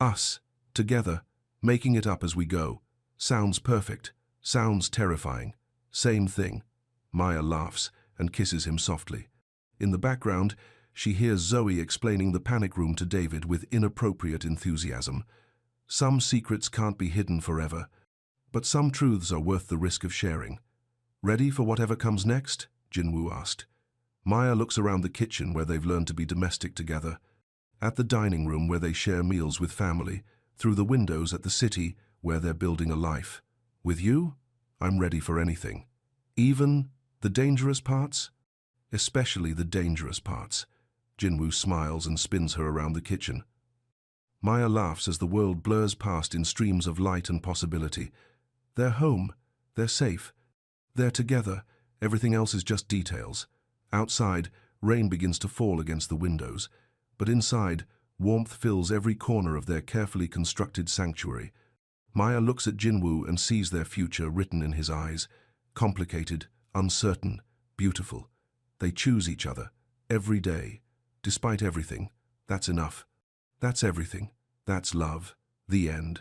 Us, together, making it up as we go. Sounds perfect. Sounds terrifying. Same thing. Maya laughs and kisses him softly. In the background, she hears Zoe explaining the panic room to David with inappropriate enthusiasm. Some secrets can't be hidden forever, but some truths are worth the risk of sharing. Ready for whatever comes next? Jinwoo asked. Maya looks around the kitchen where they've learned to be domestic together, at the dining room where they share meals with family, through the windows at the city where they're building a life. With you, I'm ready for anything. Even the dangerous parts? Especially the dangerous parts. Jinwoo smiles and spins her around the kitchen. Maya laughs as the world blurs past in streams of light and possibility. They're home. They're safe. They're together. Everything else is just details. Outside, rain begins to fall against the windows, but inside, warmth fills every corner of their carefully constructed sanctuary. Maya looks at Jinwoo and sees their future written in his eyes. Complicated, uncertain, beautiful. They choose each other, every day. Despite everything, that's enough. That's everything. That's love. The end.